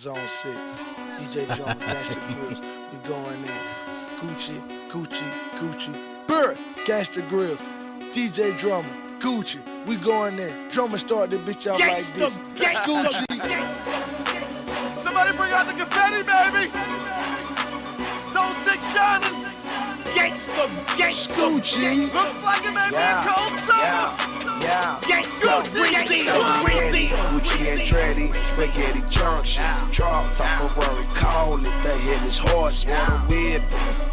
Zone 6. DJ Drama, Gangsta Grills. We going in. Gucci. Bird, Gangsta Grills. DJ Drama, Gucci. We going in. Drummer start the bitch out like this. Gucci. Somebody bring out the confetti, baby. Zone 6 shining. Gucci. Looks like it may be a cold summer. Gucci and Dreddy, Spaghetti Junction. Drop top Ferrari, call it. The hell is horse, wanna whip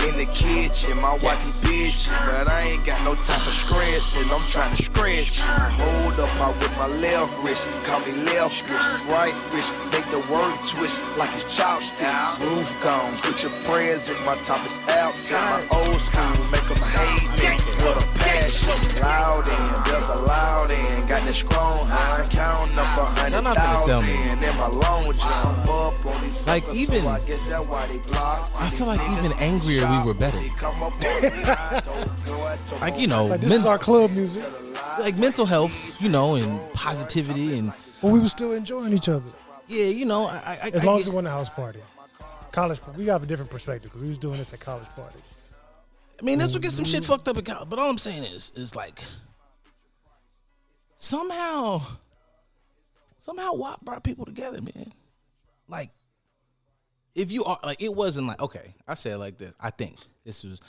in the kitchen. My wife is bitch, but I ain't got no time for scratching. I'm trying to scratch. Hold up, I with my left wrist, call me left wrist, right wrist. Make the word twist like it's chopsticks. Roof gone, put your prayers in. My top is outside. My old school, make them hate me with a passion. Loud in, there's a loud in. Got this strong high, count up 100,000 in my long jump up on these like suckers, even, so I guess that's why they block. I feel like even angrier we were better. Like, you know, like this is our club music. Like mental health, you know, and positivity, and but we were still enjoying each other. Yeah, you know, as long as it wasn't a house party, college. We got a different perspective because we was doing this at college parties. I mean, this would get some shit fucked up at college. But all I'm saying is like somehow WAP brought people together, man. Like, if you are like, it wasn't like, okay, I say it like this. I think this was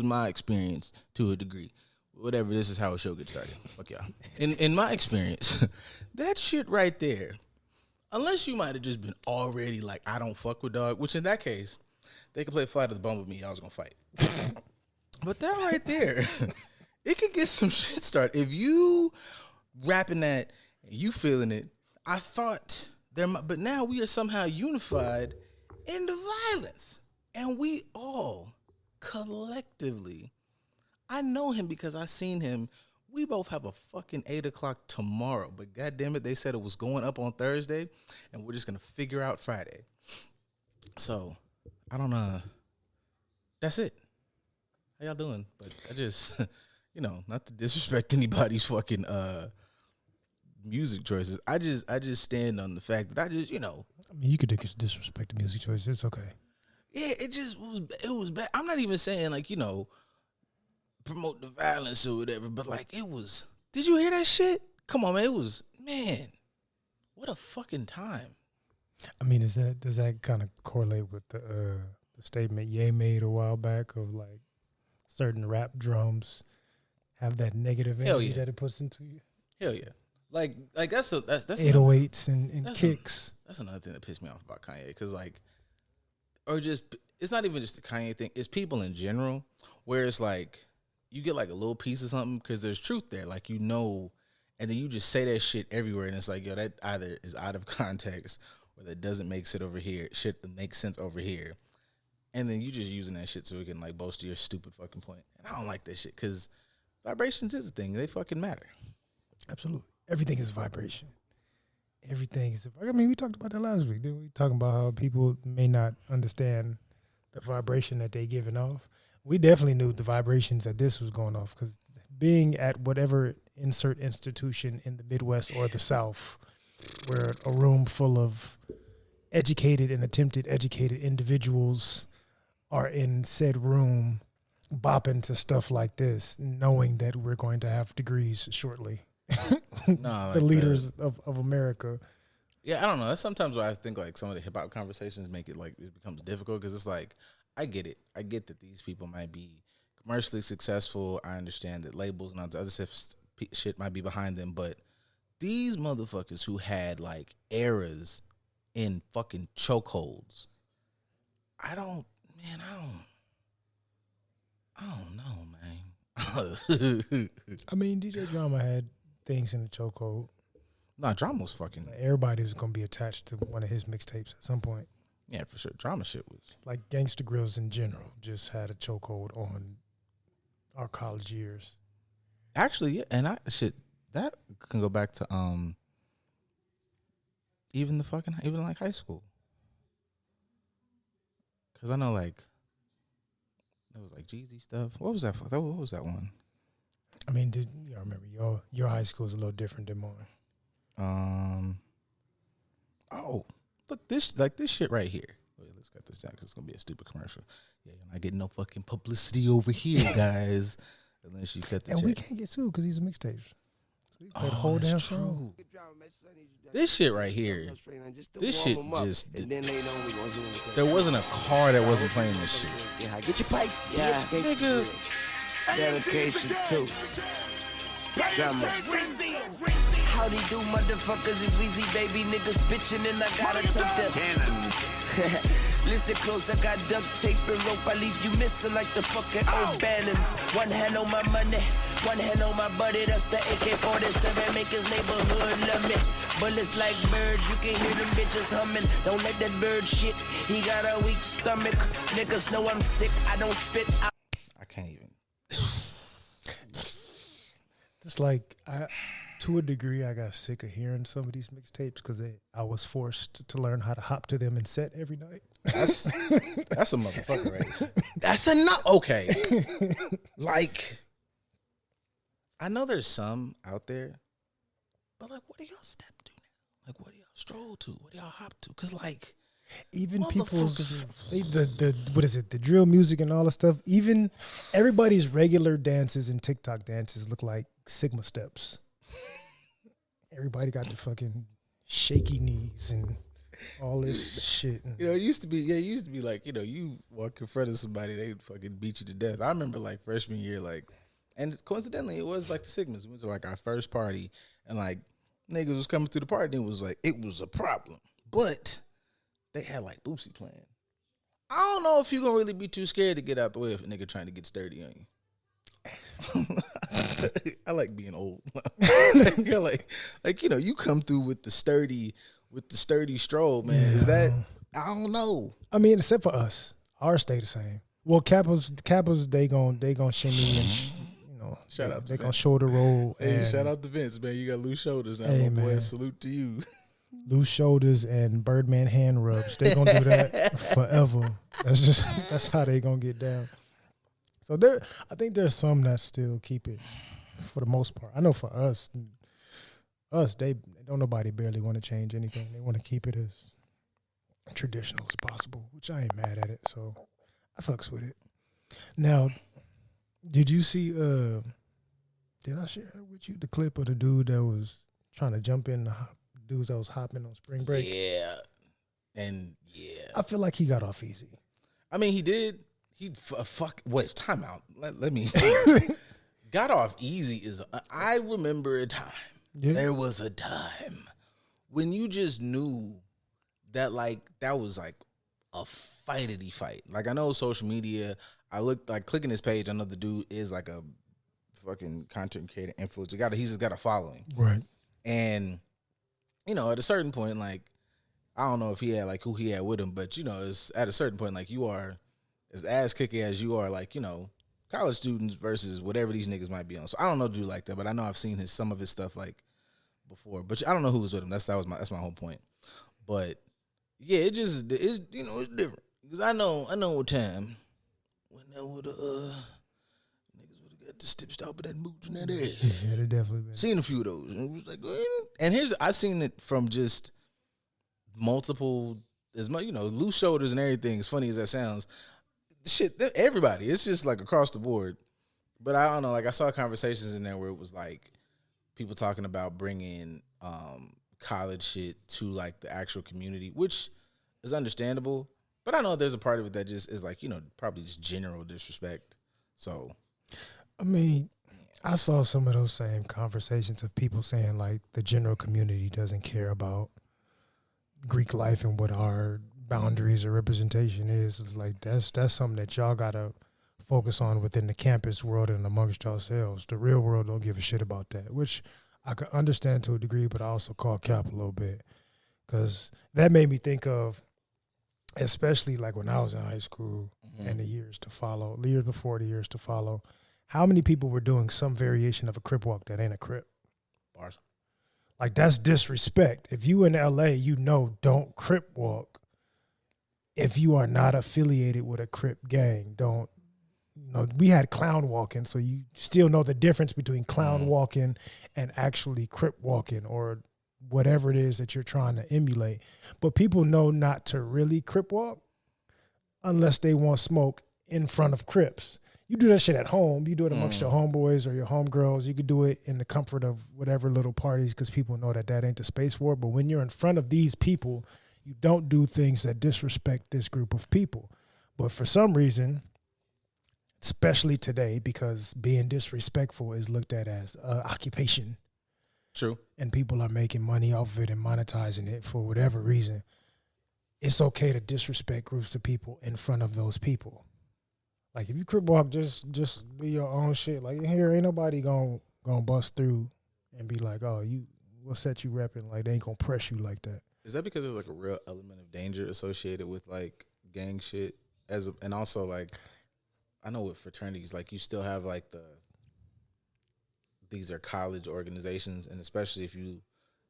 my experience to a degree. Whatever, this is how a show gets started. Fuck y'all. In my experience, that shit right there, unless you might have just been already like, I don't fuck with dog, which in that case, they could play Flight of the Bumblebee with me. I was gonna fight. But that right there, it could get some shit started. If you rapping that and you feeling it, I thought but now we are somehow unified in the violence. And we all collectively, I know him because I seen him. We both have a fucking 8 o'clock tomorrow, but goddamn it, they said it was going up on Thursday and we're just gonna figure out Friday. So I don't know. That's it. How y'all doing? But I just, you know, not to disrespect anybody's fucking music choices. I just stand on the fact that I just, you know. I mean, you could disrespect the music choices. It's okay. Yeah, it was bad. I'm not even saying like, you know, promote the violence or whatever, but like it was. Did you hear that shit? Come on, man. It was, man. What a fucking time. I mean, does that kind of correlate with the statement Ye made a while back of like certain rap drums have that negative energy that it puts into you? Hell yeah. Like that's 808s and kicks. That's another thing that pissed me off about Kanye, because like, or just, it's not even just the Kanye thing. It's people in general, where it's like you get like a little piece of something because there's truth there, like, you know, and then you just say that shit everywhere, and it's like, yo, that either is out of context or that doesn't make shit over here. Shit that makes sense over here. And then you just using that shit so it can like boast your stupid fucking point. And I don't like that shit, because vibrations is a thing. They fucking matter. Absolutely. Everything is vibration. Everything is. I mean, we talked about that last week. Didn't we? Talking about how people may not understand the vibration that they giving off. We definitely knew the vibrations that this was going off, because being at whatever insert institution in the Midwest or the South, where a room full of educated and attempted educated individuals are in said room bopping to stuff like this, knowing that we're going to have degrees shortly. Like the leaders of America. Yeah, I don't know. That's sometimes why I think like some of the hip hop conversations make it like it becomes difficult, because it's like, I get it. I get that these people might be commercially successful. I understand that labels and other shit might be behind them, but these motherfuckers who had like eras in fucking chokeholds, I don't know, man. I mean, DJ Drama had things in the chokehold. Nah, Drama was fucking. Everybody was gonna be attached to one of his mixtapes at some point. Yeah, for sure. Drama shit was like Gangsta Grills in general just had a chokehold on our college years. Actually, yeah, and that can go back to even like high school. Cause I know like there was like Jeezy stuff. What was that? What was that one? I mean, did you remember your high school is a little different than mine? look, this shit right here. Wait, let's get this down because it's gonna be a stupid commercial. Yeah, you're not getting no fucking publicity over here, guys. Unless you cut the And check. we can't get sued because he's a mixtape. So we play the whole damn song. This shit right here. This shit just. There wasn't a car that wasn't playing this shit. Yeah, get your pipe. Yeah, Nigga. dedication too. Summer. Howdy do, motherfuckers? It's Weezy, baby. Niggas bitchin' and I gotta tuck the Listen close, I got duct tape and rope. I leave you missing like the fucking old Bannons. One hand on my money, one hand on my buddy. That's the AK-47. Make his neighborhood love me. Bullets like birds, you can hear them bitches humming. Don't let that bird shit. He got a weak stomach. Niggas know I'm sick. I don't spit. I can't even. It's like to a degree, I got sick of hearing some of these mixtapes because I was forced to learn how to hop to them and set every night. That's a motherfucker, right? That's enough. Okay. Like, I know there's some out there, but like, what do y'all step to now? Like, what do y'all stroll to? What do y'all hop to? Because like, even people's the what is it, the drill music and all the stuff, even everybody's regular dances and TikTok dances look like Sigma steps. Everybody got the fucking shaky knees and all this shit. You know, it used to be like, you know, you walk in front of somebody, they fucking beat you to death. I remember like freshman year, like, and coincidentally, it was like the Sigmas. It was like our first party, and like niggas was coming to the party, and it was like, it was a problem. But they had like Boosie playing. I don't know if you're gonna really be too scared to get out the way if a nigga trying to get sturdy on you. I like being old. like you know, you come through with the sturdy stroll, man. Yeah. Is that, I don't know. I mean, except for us, ours stay the same. Well, Kappas they gon' shimmy and you know, shout out. They gonna shoulder roll. Hey, and shout out to Vince, man. You got loose shoulders now, hey, my boy. Man. Salute to you. Loose shoulders and Birdman hand rubs. They gonna do that forever. That's how they gonna get down. So I think there's some that still keep it for the most part. I know for us, they don't nobody barely want to change anything. They want to keep it as traditional as possible, which I ain't mad at it. So I fucks with it. Now, did you see? Did I share that with you? The clip of the dude that was trying to jump in the dudes that was hopping on spring break. Yeah, and yeah, I feel like he got off easy. I mean, he did. Wait, time out. Let me. Got off easy I remember a time. Yeah. There was a time when you just knew that like that was like a fight. Like I know social media. I looked like clicking his page. I know the dude is like a fucking content creator, influencer. He's just got a following, right? And you know, at a certain point, like I don't know if he had like who he had with him, but you know, it's at a certain point, like you are as ass kicky as you are, like, you know, college students versus whatever these niggas might be on. So I don't know dude like that, but I know I've seen some of his stuff like before. But I don't know who was with him. That's my whole point. But yeah, it's you know, it's different. Because I know a time when there would niggas would have got the stip stop of that mooch in that ass. Yeah, they definitely been. Seen a few of those. And it was like, and I've seen it from just multiple, as much, you know, loose shoulders and everything, as funny as that sounds. Shit, everybody. It's just like across the board. But I don't know. Like I saw conversations in there where it was like people talking about bringing college shit to like the actual community, which is understandable. But I know there's a part of it that just is like, you know, probably just general disrespect. So, I mean, I saw some of those same conversations of people saying like the general community doesn't care about Greek life and what our boundaries or representation is. It's like that's something that y'all gotta focus on within the campus world and amongst yourselves. The real world don't give a shit about that, which I could understand to a degree, but I also call cap a little bit because that made me think of, especially like when I was in high school and the years before, the years to follow, how many people were doing some variation of a Crip walk that ain't a Crip? Bars. Like that's disrespect. If you in LA, you know, don't Crip walk. If you are not affiliated with a Crip gang, don't, you know, we had clown walking, so you still know the difference between clown walking and actually Crip walking or whatever it is that you're trying to emulate. But people know not to really Crip walk unless they want smoke in front of Crips. You do that shit at home. You do it amongst your homeboys or your homegirls. You could do it in the comfort of whatever little parties because people know that ain't the space for it. But when you're in front of these people, you don't do things that disrespect this group of people. But for some reason, especially today, because being disrespectful is looked at as occupation. True. And people are making money off of it and monetizing it for whatever reason. It's okay to disrespect groups of people in front of those people. Like if you Crip walk, just do your own shit. Like here, ain't nobody gonna bust through and be like, oh, we'll set you repping. Like they ain't gonna press you like that. Is that because there's like a real element of danger associated with like gang shit and also like I know with fraternities like you still have like these are college organizations and especially if you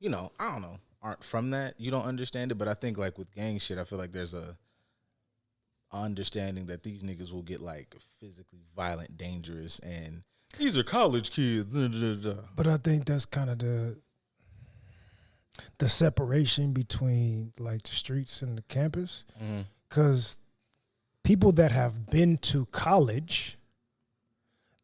know I don't know aren't from that you don't understand it, but I think like with gang shit I feel like there's a understanding that these niggas will get like physically violent, dangerous, and these are college kids. But I think that's kind of the separation between like the streets and the campus, because people that have been to college,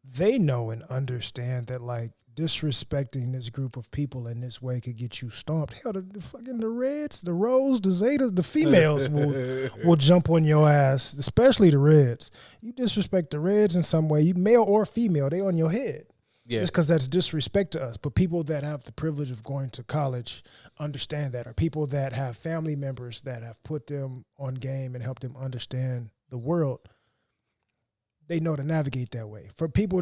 they know and understand that like disrespecting this group of people in this way could get you stomped. Hell, the fucking the Reds, the Rose, the Zetas, the females will jump on your ass, especially the Reds. You disrespect the Reds in some way, you male or female, they on your head. Yeah. It's because that's disrespect to us. But people that have the privilege of going to college understand that, or people that have family members that have put them on game and helped them understand the world, they know to navigate that way. For people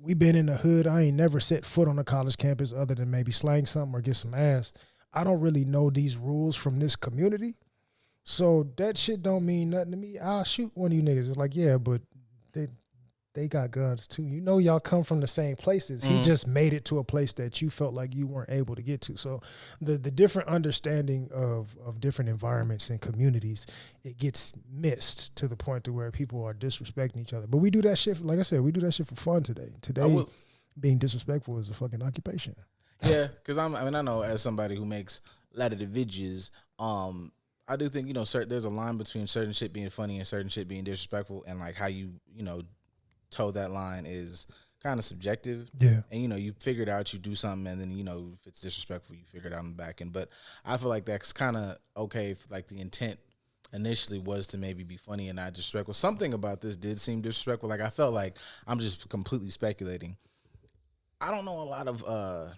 we been in the hood, I ain't never set foot on a college campus other than maybe slang something or get some ass. I don't really know these rules from this community. So that shit don't mean nothing to me. I'll shoot one of you niggas. It's like, yeah, but they got guns too. You know y'all come from the same places. He just made it to a place that you felt like you weren't able to get to. So the different understanding of different environments and communities, it gets missed to the point to where people are disrespecting each other. But we do that shit, like I said, we do that shit for fun today. Today, being disrespectful is a fucking occupation. Yeah, because I know as somebody who makes a lot of the videos, I do think, there's a line between certain shit being funny and certain shit being disrespectful, and like how you toe that line is kind of subjective. Yeah. And, you figure it out, you do something, and then, if it's disrespectful, you figure it out in the back end. But I feel like that's kind of okay if, like, the intent initially was to maybe be funny and not disrespectful. Something about this did seem disrespectful. Like, I felt like I'm just completely speculating. I don't know a lot of,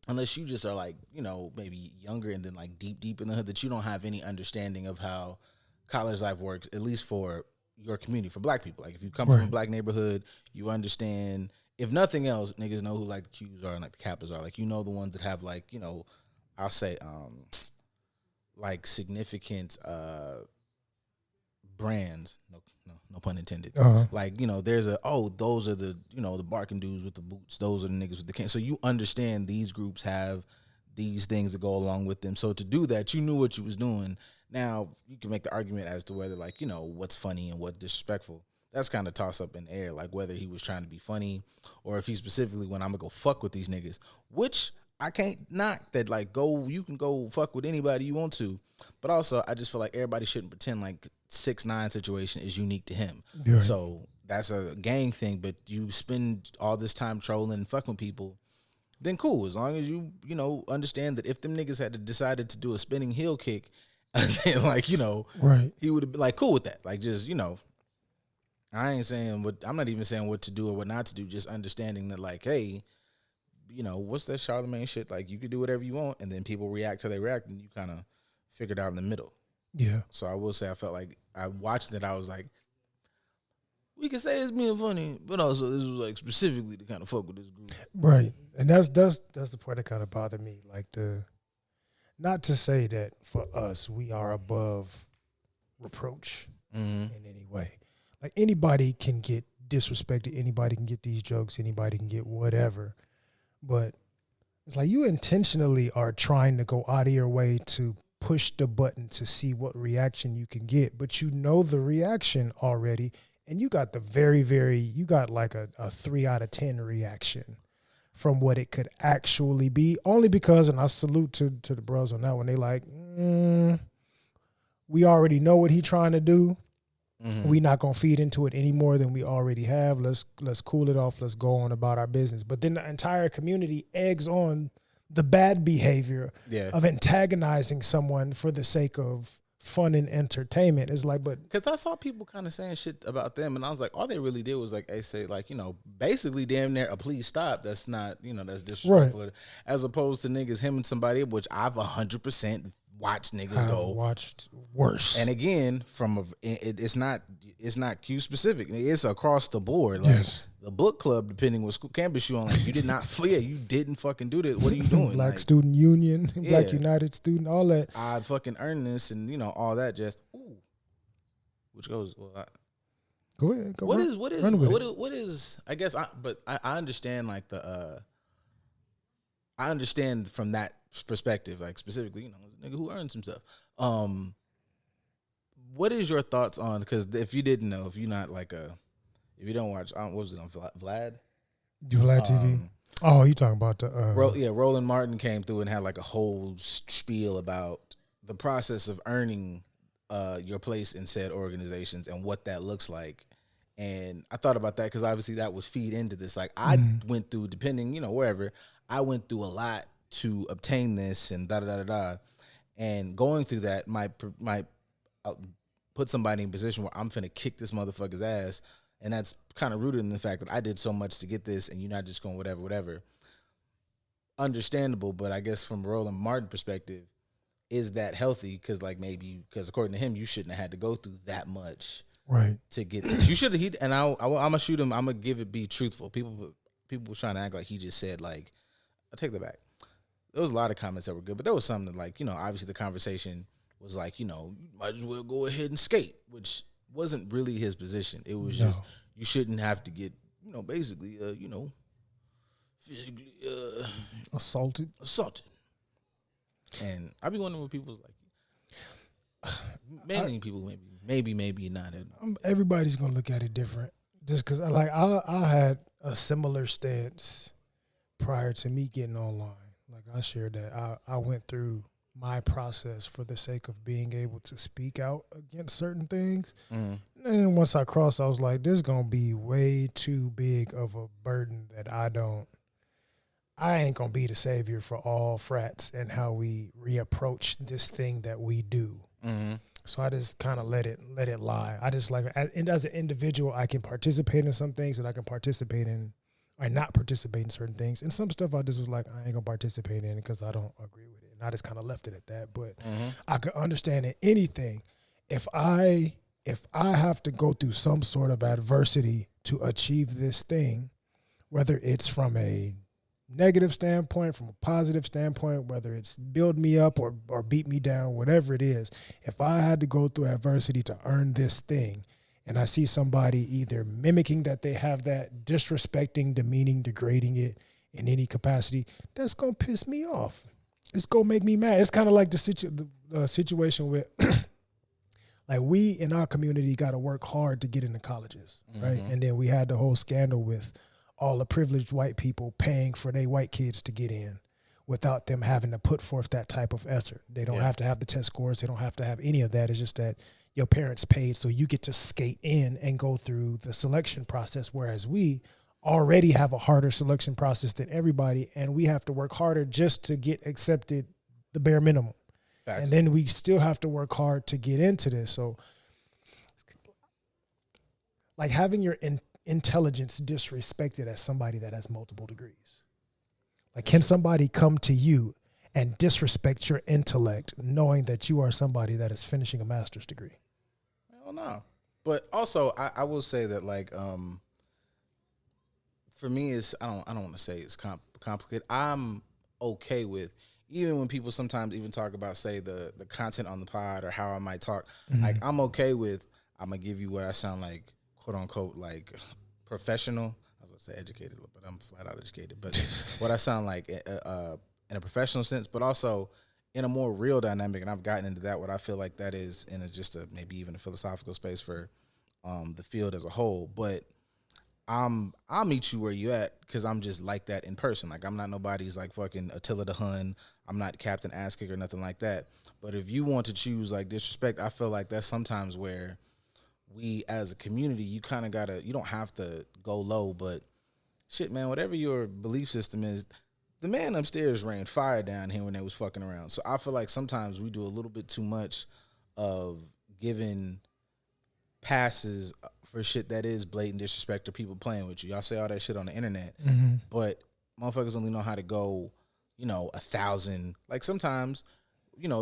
unless you just are, like, maybe younger and then, like, deep in the hood, that you don't have any understanding of how college life works, at least for your community, for black people. Like if you come from a black neighborhood, you understand, if nothing else, niggas know who like the Qs are and like the Kappas are. Like, the ones that have like, I'll say like significant brands, no pun intended. Like, there's those are the, the barking dudes with the boots, those are the niggas with the can. So you understand these groups have these things that go along with them. So to do that, you knew what you was doing. Now, you can make the argument as to whether, like, what's funny and what's disrespectful. That's kind of toss up in the air, like whether he was trying to be funny or if he specifically went, I'm going to go fuck with these niggas, which I can't knock that, like, you can go fuck with anybody you want to. But also, I just feel like everybody shouldn't pretend like 6ix9ine situation is unique to him. Right. So that's a gang thing, but you spend all this time trolling and fucking with people, then cool. As long as you, understand that if them niggas had decided to do a spinning heel kick, then, like, right, he would have been like cool with that. Like, just, I ain't saying I'm not even saying what to do or what not to do, just understanding that, like, hey, what's that Charlemagne shit? Like, you could do whatever you want, and then people react how they react, and you kind of figured out in the middle. Yeah. So I will say I felt like I watched it, I was like, we can say it's being funny, but also this was like specifically to kind of fuck with this group. Right. And that's the part that kind of bothered me. Like not to say that for us, we are above reproach in any way. Like anybody can get disrespected. Anybody can get these jokes. Anybody can get whatever. But it's like you intentionally are trying to go out of your way to push the button to see what reaction you can get. But the reaction already. And you got the you got like a 3 out of 10 reaction. from what it could actually be. Only because, and I salute to the bros on that one, they like, we already know what he trying to do. We not gonna feed into it any more than we already have. Let's cool it off. Let's go on about our business. But then the entire community eggs on the bad behavior of antagonizing someone for the sake of fun and entertainment. It's like, but because I saw people kind of saying shit about them, and I was like, all they really did was like, say like, basically damn near a please stop. That's not, that's disrespectful. Right. As opposed to niggas hemming somebody, which I've 100% watched niggas go. Watched worse. And again, it's not Q specific. It's across the board. Like the book club, depending what school campus you on, like you did not. You didn't fucking do this. What are you doing? Black Student Union, Black United Student, all that. I fucking earned this, and all that. Just which goes. Well, go ahead. What is? I guess. I understand like I understand from that perspective, like specifically, a nigga who earns some stuff. What is your thoughts on? Because if you didn't know, if you're not like if you don't watch, what was it on Vlad? Vlad TV. Oh, you talking about the? Roland Martin came through and had like a whole spiel about the process of earning your place in said organizations and what that looks like. And I thought about that because obviously that would feed into this. Like I went through, depending, wherever, I went through a lot to obtain this and da-da-da-da-da. And going through that might put somebody in a position where I'm finna kick this motherfucker's ass. And that's kind of rooted in the fact that I did so much to get this and you're not just going whatever. Understandable, but I guess from a Roland Martin perspective, is that healthy? Because because according to him, you shouldn't have had to go through that much. Right. To get this. You should have, and I'm gonna shoot him. I'm gonna be truthful. People were trying to act like he just said like, I take that back. There was a lot of comments that were good, but there was some that like, obviously the conversation was like, you might as well go ahead and skate, which wasn't really his position. It was just, you shouldn't have to get, basically, physically assaulted. And I be wondering what people's like. Many people maybe not. Everybody's gonna look at it different. Just because I had a similar stance prior to me getting online. Like I shared that I went through my process for the sake of being able to speak out against certain things. And then once I crossed, I was like, this is gonna be way too big of a burden that I ain't gonna be the savior for all frats and how we reapproach this thing that we do. So I just kind of let it lie. I just and as an individual, I can participate in some things that I can participate in or not participate in certain things. And some stuff I just was like, I ain't gonna participate in because I don't agree with it. And I just kind of left it at that. But I could understand in anything, if I have to go through some sort of adversity to achieve this thing, whether it's from a negative standpoint, from a positive standpoint, whether it's build me up or beat me down, whatever it is, if I had to go through adversity to earn this thing, and I see somebody either mimicking that they have that, disrespecting, demeaning, degrading it in any capacity, that's going to piss me off. It's going to make me mad. It's kind of like the situation with, like we in our community got to work hard to get into colleges, right? And then we had the whole scandal with all the privileged white people paying for their white kids to get in without them having to put forth that type of effort. They don't have to have the test scores. They don't have to have any of that. It's just that your parents paid so you get to skate in and go through the selection process, whereas we already have a harder selection process than everybody, and we have to work harder just to get accepted the bare minimum. Facts. And then we still have to work hard to get into this. So like having your intelligence disrespected as somebody that has multiple degrees. Like, can somebody come to you and disrespect your intellect knowing that you are somebody that is finishing a master's degree? I don't know. But also, I will say that, like, for me, it's I don't want to say it's complicated. I'm okay with, even when people sometimes even talk about, say, the content on the pod or how I might talk, like, I'm okay with, I'm going to give you what I sound like, quote unquote, like professional. I was going to say educated, but I'm flat out educated. But what I sound like in a professional sense, but also in a more real dynamic. And I've gotten into that, what I feel like that is in maybe even a philosophical space for the field as a whole. But I'll meet you where you at because I'm just like that in person. Like I'm not nobody's like fucking Attila the Hun. I'm not Captain Ass Kicker or nothing like that. But if you want to choose like disrespect, I feel like that's sometimes where we as a community, you kind of gotta, you don't have to go low, but shit, man, whatever your belief system is, the man upstairs rained fire down here when they was fucking around. So I feel like sometimes we do a little bit too much of giving passes for shit that is blatant disrespect to people playing with you. Y'all say all that shit on the internet, but motherfuckers only know how to go, 1,000. Like sometimes,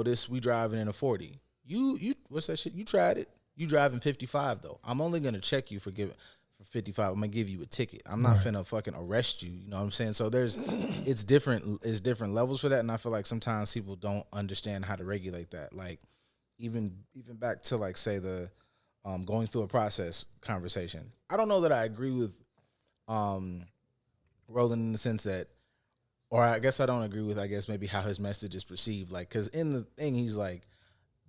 this we driving in a 40. You what's that shit? You tried it. You driving 55 though. I'm only gonna check you for 55. I'm gonna give you a ticket. I'm not finna fucking arrest you. You know what I'm saying? So it's different levels for that, and I feel like sometimes people don't understand how to regulate that. Like even back to like say the going through a process conversation. I don't know that I agree with Roland in the sense that, or I guess I don't agree with, maybe how his message is perceived. Like, because in the thing, he's like,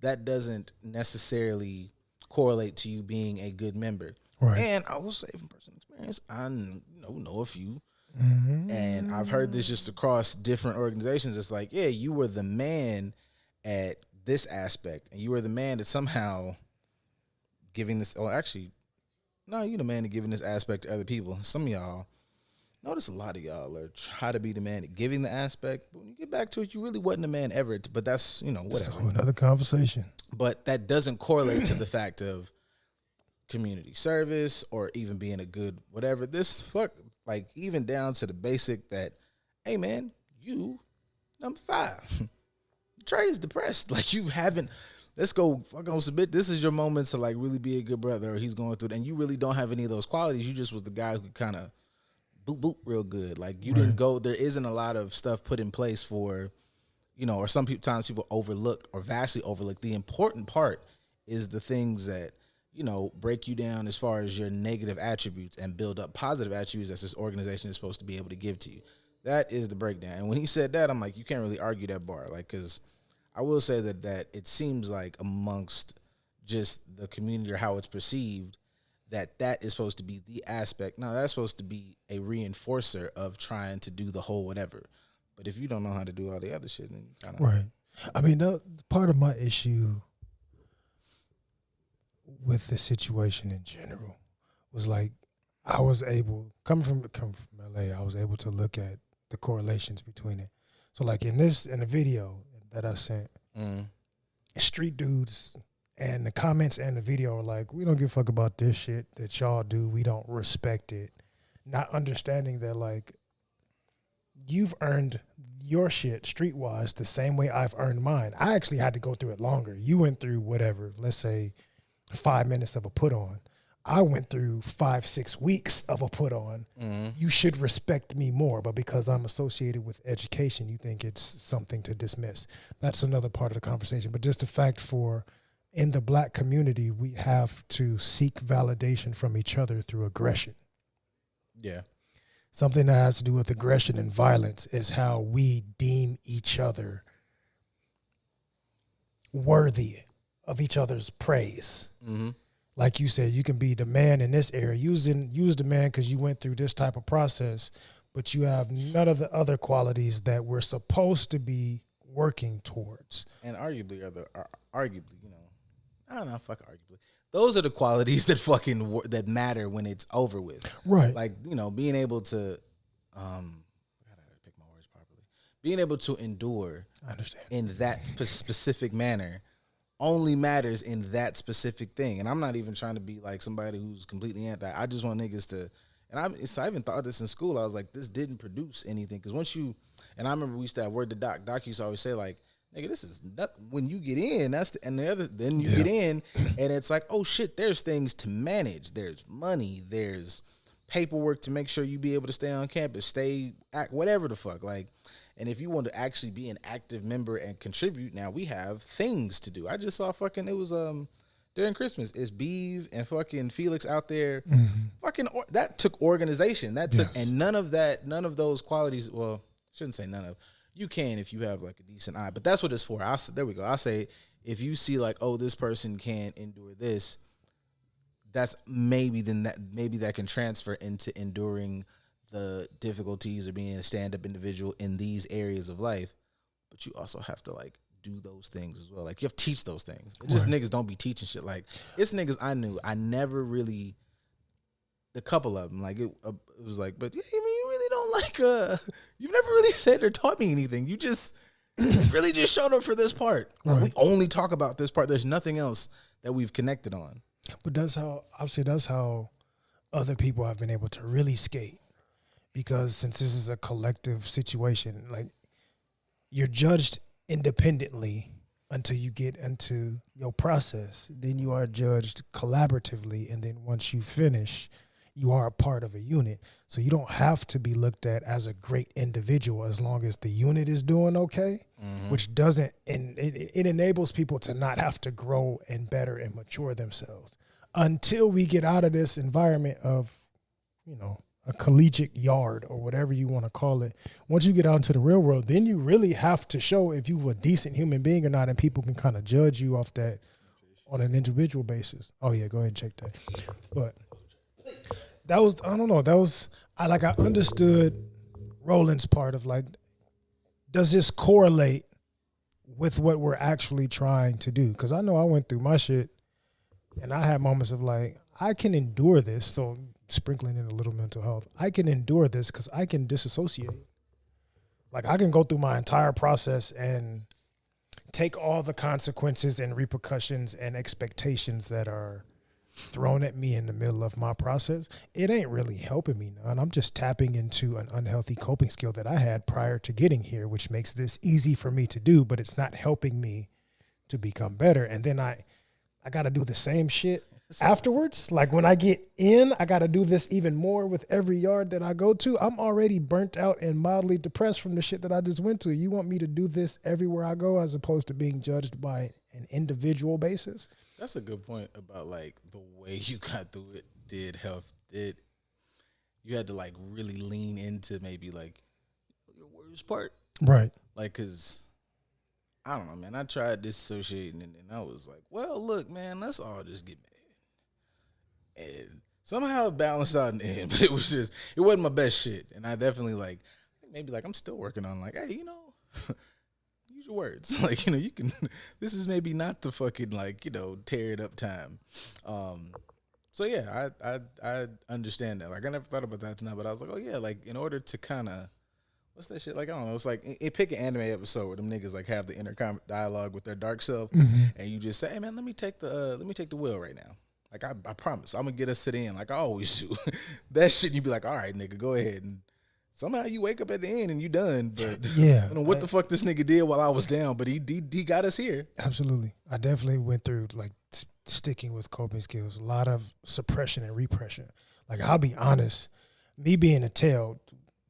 that doesn't necessarily correlate to you being a good member. Right. And I will say from personal experience, I know a few. And I've heard this just across different organizations. It's like, yeah, you were the man at this aspect, and you were the man that somehow giving this, or actually, no, you the man to giving this aspect to other people. Some of y'all, notice a lot of y'all are try to be the man at giving the aspect, but when you get back to it, you really wasn't the man ever. But that's, whatever. That's another conversation. But that doesn't correlate to the fact of community service or even being a good whatever. Like even down to the basic that, hey man, you number 5. Trey's depressed. Like you haven't. Let's go fuck on submit. This is your moment to like really be a good brother. Or he's going through it, and you really don't have any of those qualities. You just was the guy who could kind of boop real good. Like you didn't go. There isn't a lot of stuff put in place for, or sometimes people overlook or vastly overlook. The important part is the things that break you down as far as your negative attributes and build up positive attributes that this organization is supposed to be able to give to you. That is the breakdown. And when he said that, I'm like, you can't really argue that bar, like because. I will say that it seems like amongst just the community or how it's perceived that is supposed to be the aspect. No, that's supposed to be a reinforcer of trying to do the whole whatever. But if you don't know how to do all the other shit, then you kind of right. I mean, part of my issue with the situation in general was like I was able coming from LA. I was able to look at the correlations between it. So like in the video that I sent, street dudes and the comments and the video are like, we don't give a fuck about this shit that y'all do. We don't respect it. Not understanding that like you've earned your shit streetwise the same way I've earned mine. I actually had to go through it longer. You went through whatever, let's say 5 minutes of a put on. I went through 5-6 weeks of a put on. You should respect me more, but because I'm associated with education, you think it's something to dismiss. That's another part of the conversation. But just the fact in the black community, we have to seek validation from each other through aggression. Yeah. Something that has to do with aggression and violence is how we deem each other worthy of each other's praise. Like you said, you can be the man in this area. Use the man because you went through this type of process, but you have none of the other qualities that we're supposed to be working towards. And arguably, I don't know, fuck arguably. Those are the qualities that that matter when it's over with. Right. Like, being able to, I gotta pick my words properly. Being able to endure I understand. In that specific manner only matters in that specific thing. And I'm not even trying to be like somebody who's completely anti. I just want niggas to, and I even thought this in school. I was like, this didn't produce anything. Because once you, and I remember we used to have word to Doc. Doc used to always say like, nigga, this is not, when you get in, then you get in, and it's like, oh shit, there's things to manage. There's money. There's paperwork to make sure you be able to stay on campus, act, whatever the fuck. Like, and if you want to actually be an active member and contribute, now we have things to do. I just saw it was during Christmas. It's Beeve and fucking Felix out there. That took organization. That took, and none of those qualities, well, shouldn't say none of. You can if you have like a decent eye, but that's what it's for. There we go. I say if you see like, oh, this person can't endure this, that's maybe that can transfer into enduring the difficulties of being a stand-up individual in these areas of life. But you also have to like do those things as well. Like you have to teach those things. It's just niggas don't be teaching shit. Like it's niggas I knew. I never really, the couple of them, like it was like, but yeah, I mean, you really don't like, you've never really said or taught me anything. You just really just showed up for this part. Like, we only talk about this part. There's nothing else that we've connected on. But that's how other people have been able to really skate. Because since this is a collective situation, like you're judged independently until you get into your process. Then you are judged collaboratively. And then once you finish, you are a part of a unit. So you don't have to be looked at as a great individual as long as the unit is doing okay, which doesn't, and it enables people to not have to grow and better and mature themselves until we get out of this environment of, you know, a collegiate yard or whatever you want to call it. Once you get out into the real world, then you really have to show if you're a decent human being or not, and people can kind of judge you off that on an individual basis. Oh yeah, go ahead and check that. But that was, I don't know, I understood Roland's part of like, does this correlate with what we're actually trying to do? Because I know I went through my shit and I had moments of like, I can endure this. So sprinkling in a little mental health, I can endure this because I can disassociate. Like I can go through my entire process and take all the consequences and repercussions and expectations that are thrown at me in the middle of my process. It ain't really helping me none. I'm just tapping into an unhealthy coping skill that I had prior to getting here, which makes this easy for me to do, but it's not helping me to become better. And then I got to do the same shit afterwards. Like when I get in, I got to do this even more with every yard that I go to. I'm already burnt out and mildly depressed from the shit that I just went to. You want me to do this everywhere I go as opposed to being judged by an individual basis? That's a good point about like the way you got through it you had to like really lean into maybe like your worst part. Right. Like, cause I don't know, man, I tried disassociating and I was like, well, look, man, let's all just get mad. And somehow it balanced out in the end, but it wasn't my best shit. And I definitely like, maybe like I'm still working on like, hey, you know, use your words. Like, you know, you can, this is maybe not the fucking like, you know, tear it up time. So yeah, I understand that. Like I never thought about that tonight, but I was like, oh yeah, like in order to kind of, what's that shit? Like, I don't know. It's like, pick an anime episode where them niggas like have the inner dialogue with their dark self, and you just say, hey man, let me take the wheel right now. Like I promise, I'm gonna get us sit in like I always do. That shit, you be like, all right, nigga, go ahead. And somehow you wake up at the end and you done. But yeah, I don't know what the fuck this nigga did while I was down, but he got us here. Absolutely. I definitely went through like sticking with coping skills, a lot of suppression and repression. Like I'll be honest, me being a tail,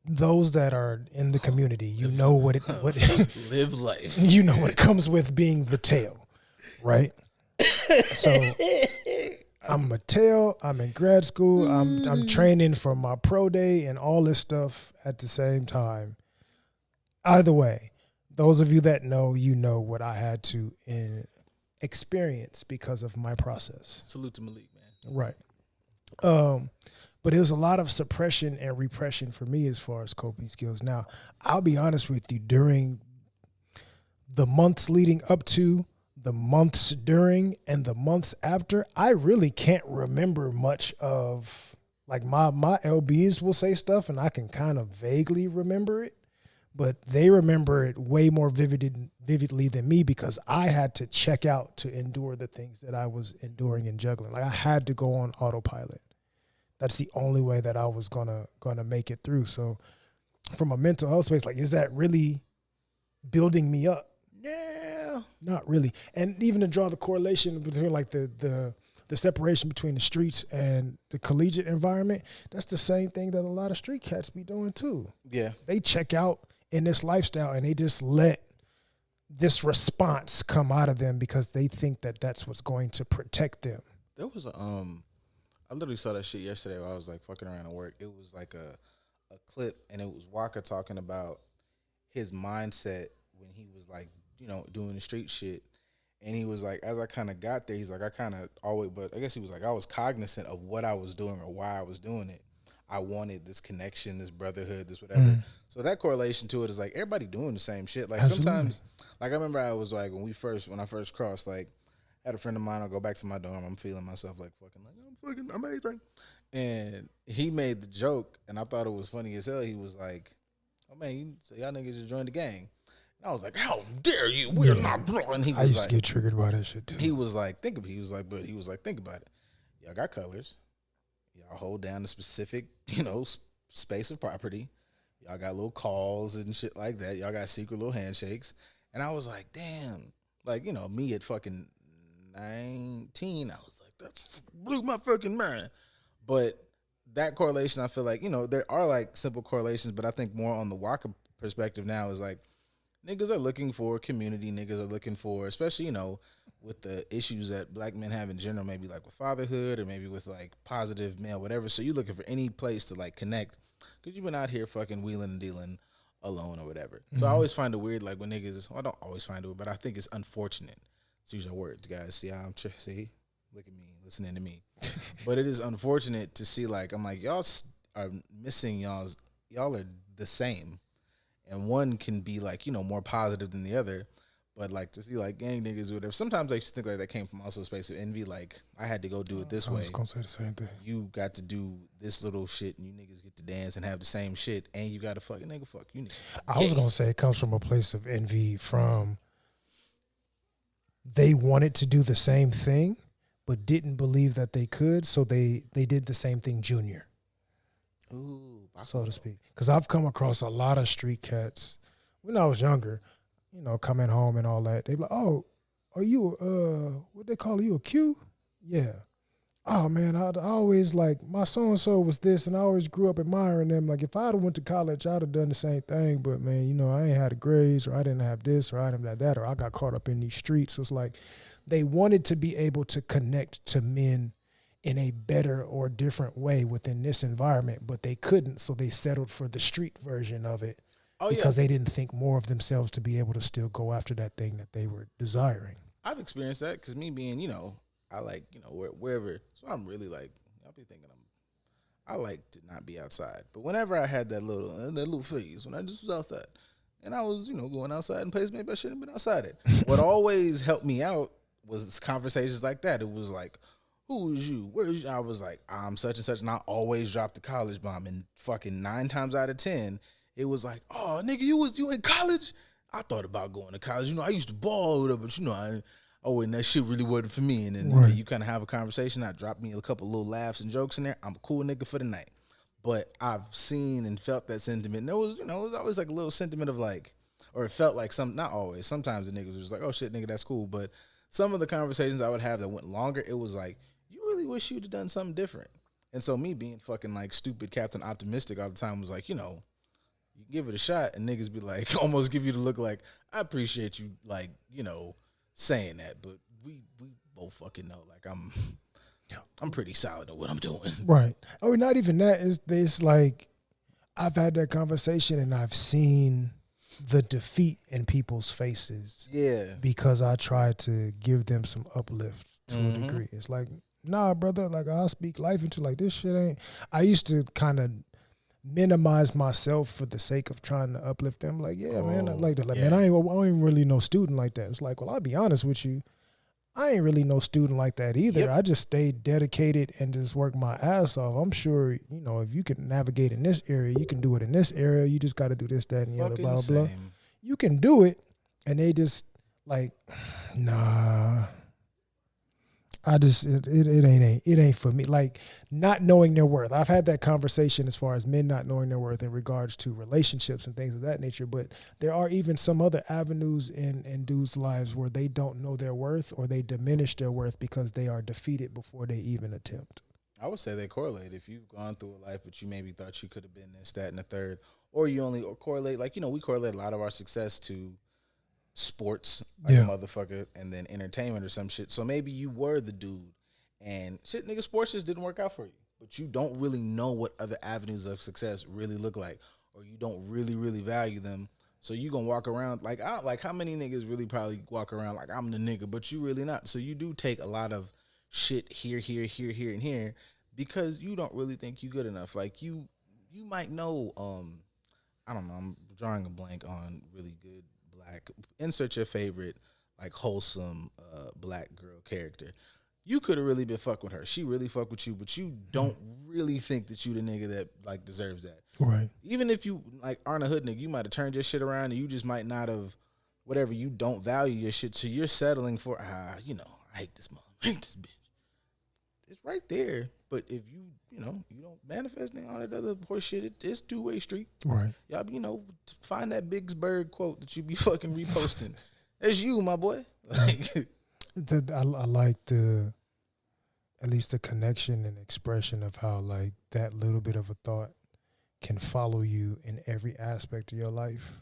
those that are in the community, you know what live life. You know what comes with being the tail, right? So I'm a tail. I'm in grad school. I'm training for my pro day and all this stuff at the same time. Either way, those of you that know, you know what I had to experience because of my process. Salute to Malik, man. Right. But it was a lot of suppression and repression for me as far as coping skills. Now, I'll be honest with you, during the months leading up to, the months during, and the months after, I really can't remember much of, like my LBs will say stuff and I can kind of vaguely remember it, but they remember it way more vividly than me because I had to check out to endure the things that I was enduring and juggling. Like I had to go on autopilot. That's the only way that I was gonna make it through. So from a mental health space, like, is that really building me up? Yeah. Not really. And even to draw the correlation between like the separation between the streets and the collegiate environment, that's the same thing that a lot of street cats be doing too. Yeah. They check out in this lifestyle and they just let this response come out of them because they think that that's what's going to protect them. There was I literally saw that shit yesterday while I was like fucking around at work. It was like a clip and it was Walker talking about his mindset when he was like, you know, doing the street shit. And he was like, as I kind of got there, he's like, I kind of always, but I guess he was like, I was cognizant of what I was doing or why I was doing it. I wanted this connection, this brotherhood, this whatever. So that correlation to it is like everybody doing the same shit. Like sometimes, like I remember I was like when I first crossed, like I had a friend of mine. I'll go back to my dorm. I'm feeling myself like I'm fucking amazing. And he made the joke, and I thought it was funny as hell. He was like, "Oh man, y'all niggas just joined the gang." And I was like, "How dare you? We're not bro." And he was I used like, to get triggered by that shit too. he was like, think about it. Y'all got colors. Y'all hold down a specific, space of property. Y'all got little calls and shit like that. Y'all got secret little handshakes. And I was like, damn. Like, me at fucking 19, I was like, that's blew my fucking mind. But that correlation, I feel like, there are like simple correlations, but I think more on the Waka perspective now is like, niggas are looking for community. Niggas are looking for, especially, with the issues that black men have in general, maybe like with fatherhood or maybe with like positive male, whatever. So you looking for any place to like connect because you've been out here fucking wheeling and dealing alone or whatever. So I always find it weird, like when niggas, I don't always find it weird, but I think it's unfortunate. Let's use our words, guys. See how see, look at me, listening to me. But it is unfortunate to see, like, I'm like, y'all are missing y'all are the same. And one can be like, more positive than the other. But like to see like gang niggas or whatever. Sometimes I just think like that came from also a space of envy. Like I had to go do it this way. I was gonna say the same thing. You got to do this little shit, and you niggas get to dance and have the same shit, and you got to fucking nigga fuck you. I was gonna say it comes from a place of envy. From they wanted to do the same thing, but didn't believe that they could, so they did the same thing junior. Ooh, so to speak. Because I've come across a lot of street cats when I was younger. Coming home and all that. They be like, oh, are you, what they call you, a Q? Yeah. Oh, man, I always, like, my so-and-so was this, and I always grew up admiring them. Like, if I'd have went to college, I'd have done the same thing. But, man, I ain't had the grades, or I didn't have this, or I didn't have that, or I got caught up in these streets. So it's like they wanted to be able to connect to men in a better or different way within this environment, but they couldn't, so they settled for the street version of it. Because they didn't think more of themselves to be able to still go after that thing that they were desiring. I've experienced that because me being, I like, wherever. So I'm really like, I'll be thinking I like to not be outside. But whenever I had that little phase, when I just was outside, and I was, going outside in places maybe I shouldn't have been outside at. What always helped me out was conversations like that. It was like, who is you? Where is you? I was like, I'm such and such, and I always dropped the college bomb. And fucking 9 times out of 10, it was like, oh, nigga, you in college? I thought about going to college. I used to ball with it, but and that shit really wasn't for me. And then you kind of have a conversation. I dropped me a couple little laughs and jokes in there. I'm a cool nigga for the night. But I've seen and felt that sentiment. And there was, it was always like a little sentiment of like, or it felt like not always. Sometimes the niggas was just like, oh shit, nigga, that's cool. But some of the conversations I would have that went longer, it was like, you really wish you'd have done something different. And so me being fucking like stupid Captain Optimistic all the time was like, you give it a shot, and niggas be like, almost give you the look like, I appreciate you, like, saying that, but we both fucking know, like, I'm pretty solid at what I'm doing. Right. Oh, not even that. It's like, I've had that conversation, and I've seen the defeat in people's faces. Yeah. Because I try to give them some uplift to a degree. It's like, nah, brother, like, I'll speak life into, like, this shit ain't. I used to kind of minimize myself for the sake of trying to uplift them. Like, man, I like that. Like, man, I ain't really no student like that. It's like, well, I'll be honest with you, I ain't really no student like that either. I just stayed dedicated and just worked my ass off. I'm sure, if you can navigate in this area, you can do it in this area. You just got to do this, that, and the other, blah, blah. You can do it. And they just like, nah. It ain't for me. Like, not knowing their worth. I've had that conversation as far as men not knowing their worth in regards to relationships and things of that nature. But there are even some other avenues in dudes' lives where they don't know their worth, or they diminish their worth because they are defeated before they even attempt. I would say they correlate. If you've gone through a life, but you maybe thought you could have been this, that, and the third, or you only correlate, like, we correlate a lot of our success to sports, like a motherfucker, and then entertainment or some shit. So maybe you were the dude, and shit, nigga, sports just didn't work out for you. But you don't really know what other avenues of success really look like, or you don't really, really value them. So you gonna walk around like how many niggas really probably walk around like I'm the nigga, but you really not. So you do take a lot of shit here, and here because you don't really think you good enough. Like you might know, I don't know, I'm drawing a blank on really good black. Insert your favorite like wholesome black girl character. You could have really been fucking with her. She really fuck with you, but you don't really think that you the nigga that like deserves that. Right. Even if you like aren't a hood nigga, you might have turned your shit around and you just might not have whatever, you don't value your shit. So you're settling for I hate this mom, I hate this bitch. It's right there. But if you don't manifest all that other horse shit, it's two-way street. Right. Y'all, find that Biggsburg quote that you be fucking reposting. That's you, my boy. Like I like at least the connection and expression of how like that little bit of a thought can follow you in every aspect of your life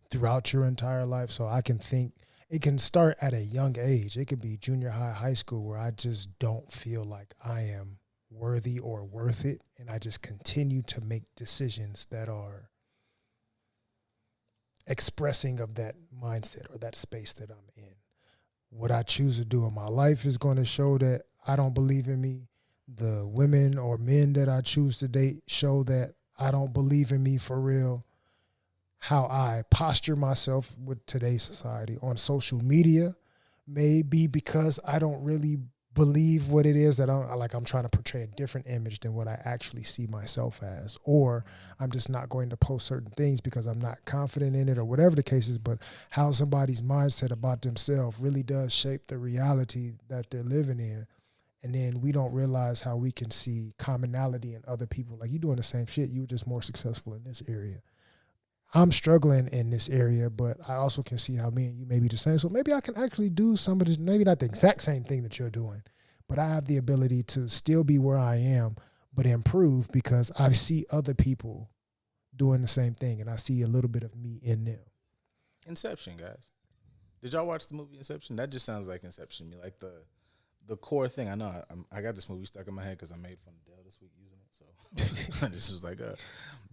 throughout your entire life. So I can think it can start at a young age. It could be junior high, high school, where I just don't feel like I am worthy or worth it. And I just continue to make decisions that are expressing of that mindset or that space that I'm in. What I choose to do in my life is going to show that I don't believe in me. The women or men that I choose to date show that I don't believe in me for real. How I posture myself with today's society on social media may be because I don't really believe what it is that I'm trying to portray a different image than what I actually see myself as, or I'm just not going to post certain things because I'm not confident in it or whatever the case is. But how somebody's mindset about themselves really does shape the reality that they're living in. And then we don't realize how we can see commonality in other people. Like, you doing the same shit, you were just more successful in this area. I'm struggling in this area, but I also can see how me and you may be the same. So maybe I can actually do some of this, maybe not the exact same thing that you're doing, but I have the ability to still be where I am, but improve because I see other people doing the same thing and I see a little bit of me in them. Inception, guys. Did y'all watch the movie Inception? That just sounds like Inception to me. Like the core thing. I know I got this movie stuck in my head because I made fun of Dell this week using it. So this was like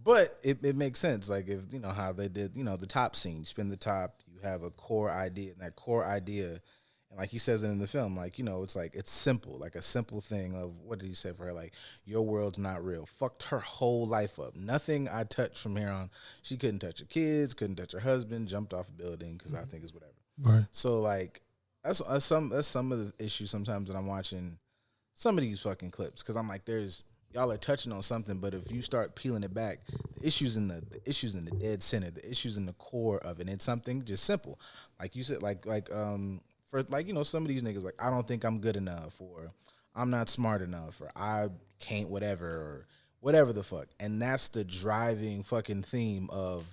but it makes sense. Like, if how they did, the top scene, you spin the top, you have a core idea, and that core idea, and like he says it in the film, like, it's like, it's simple, like a simple thing of, what did he say for her? Like, your world's not real. Fucked her whole life up. Nothing I touched from here on. She couldn't touch her kids, couldn't touch her husband, jumped off a building because I think it's whatever. Right. So like, that's some of the issues sometimes that I'm watching some of these fucking clips, because I'm like, y'all are touching on something, but if you start peeling it back, the issues in the dead center, the issues in the core of it, it's something just simple, like you said, for some of these niggas, like, I don't think I'm good enough, or I'm not smart enough, or I can't whatever, or whatever the fuck, and that's the driving fucking theme of,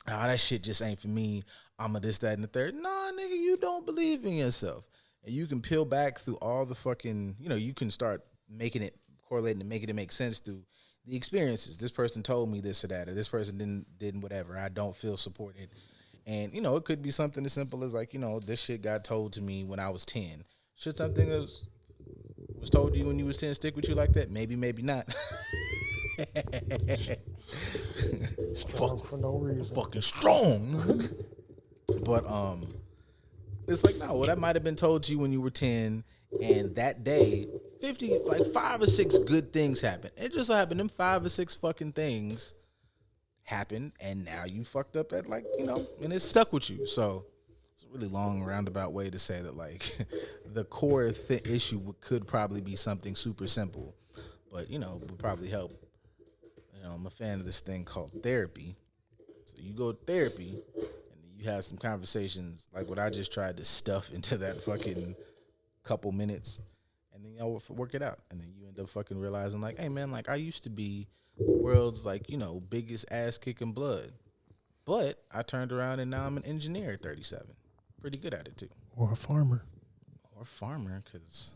that shit just ain't for me. I'm a this, that, and the third. Nah, nigga, you don't believe in yourself, and you can peel back through all the fucking, you can start making it correlating and making it make sense through the experiences. This person told me this or that, or this person didn't whatever. I don't feel supported. And, it could be something as simple as like, this shit got told to me when I was 10. Should something that was told to you when you was 10 stick with you like that? Maybe, maybe not. Strong for no reason. Fucking strong. But it's like, no, well, that might have been told to you when you were 10, and that day 5 or 6 good things happened. It just so happened them 5 or 6 fucking things happened, and now you fucked up at and it stuck with you. So it's a really long roundabout way to say that, like, the core issue could probably be something super simple, but would probably help. I'm a fan of this thing called therapy. So you go to therapy, and then you have some conversations like what I just tried to stuff into that fucking couple minutes, and then y'all work it out, and then you end up fucking realizing, like, hey man, like, I used to be the world's, like, biggest ass kicking blood, but I turned around and now I'm an engineer at 37, pretty good at it too. Or a farmer, because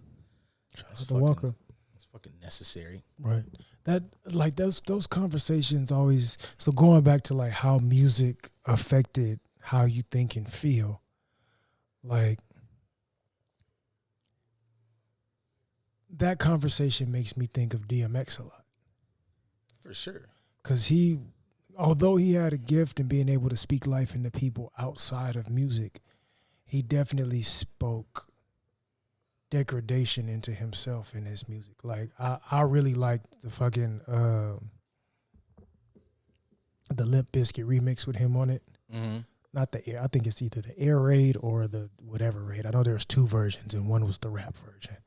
that's Walker. It's fucking necessary, right? That, like, those conversations always. So going back to like how music affected how you think and feel, like, that conversation makes me think of DMX a lot. for sure. Because although he had a gift in being able to speak life into people outside of music, he definitely spoke degradation into himself in his music. Like I really liked the fucking the Limp Bizkit remix with him on it. Mm-hmm. Not the air. I think it's either the air raid or the whatever raid. I know there's 2 versions, and one was the rap version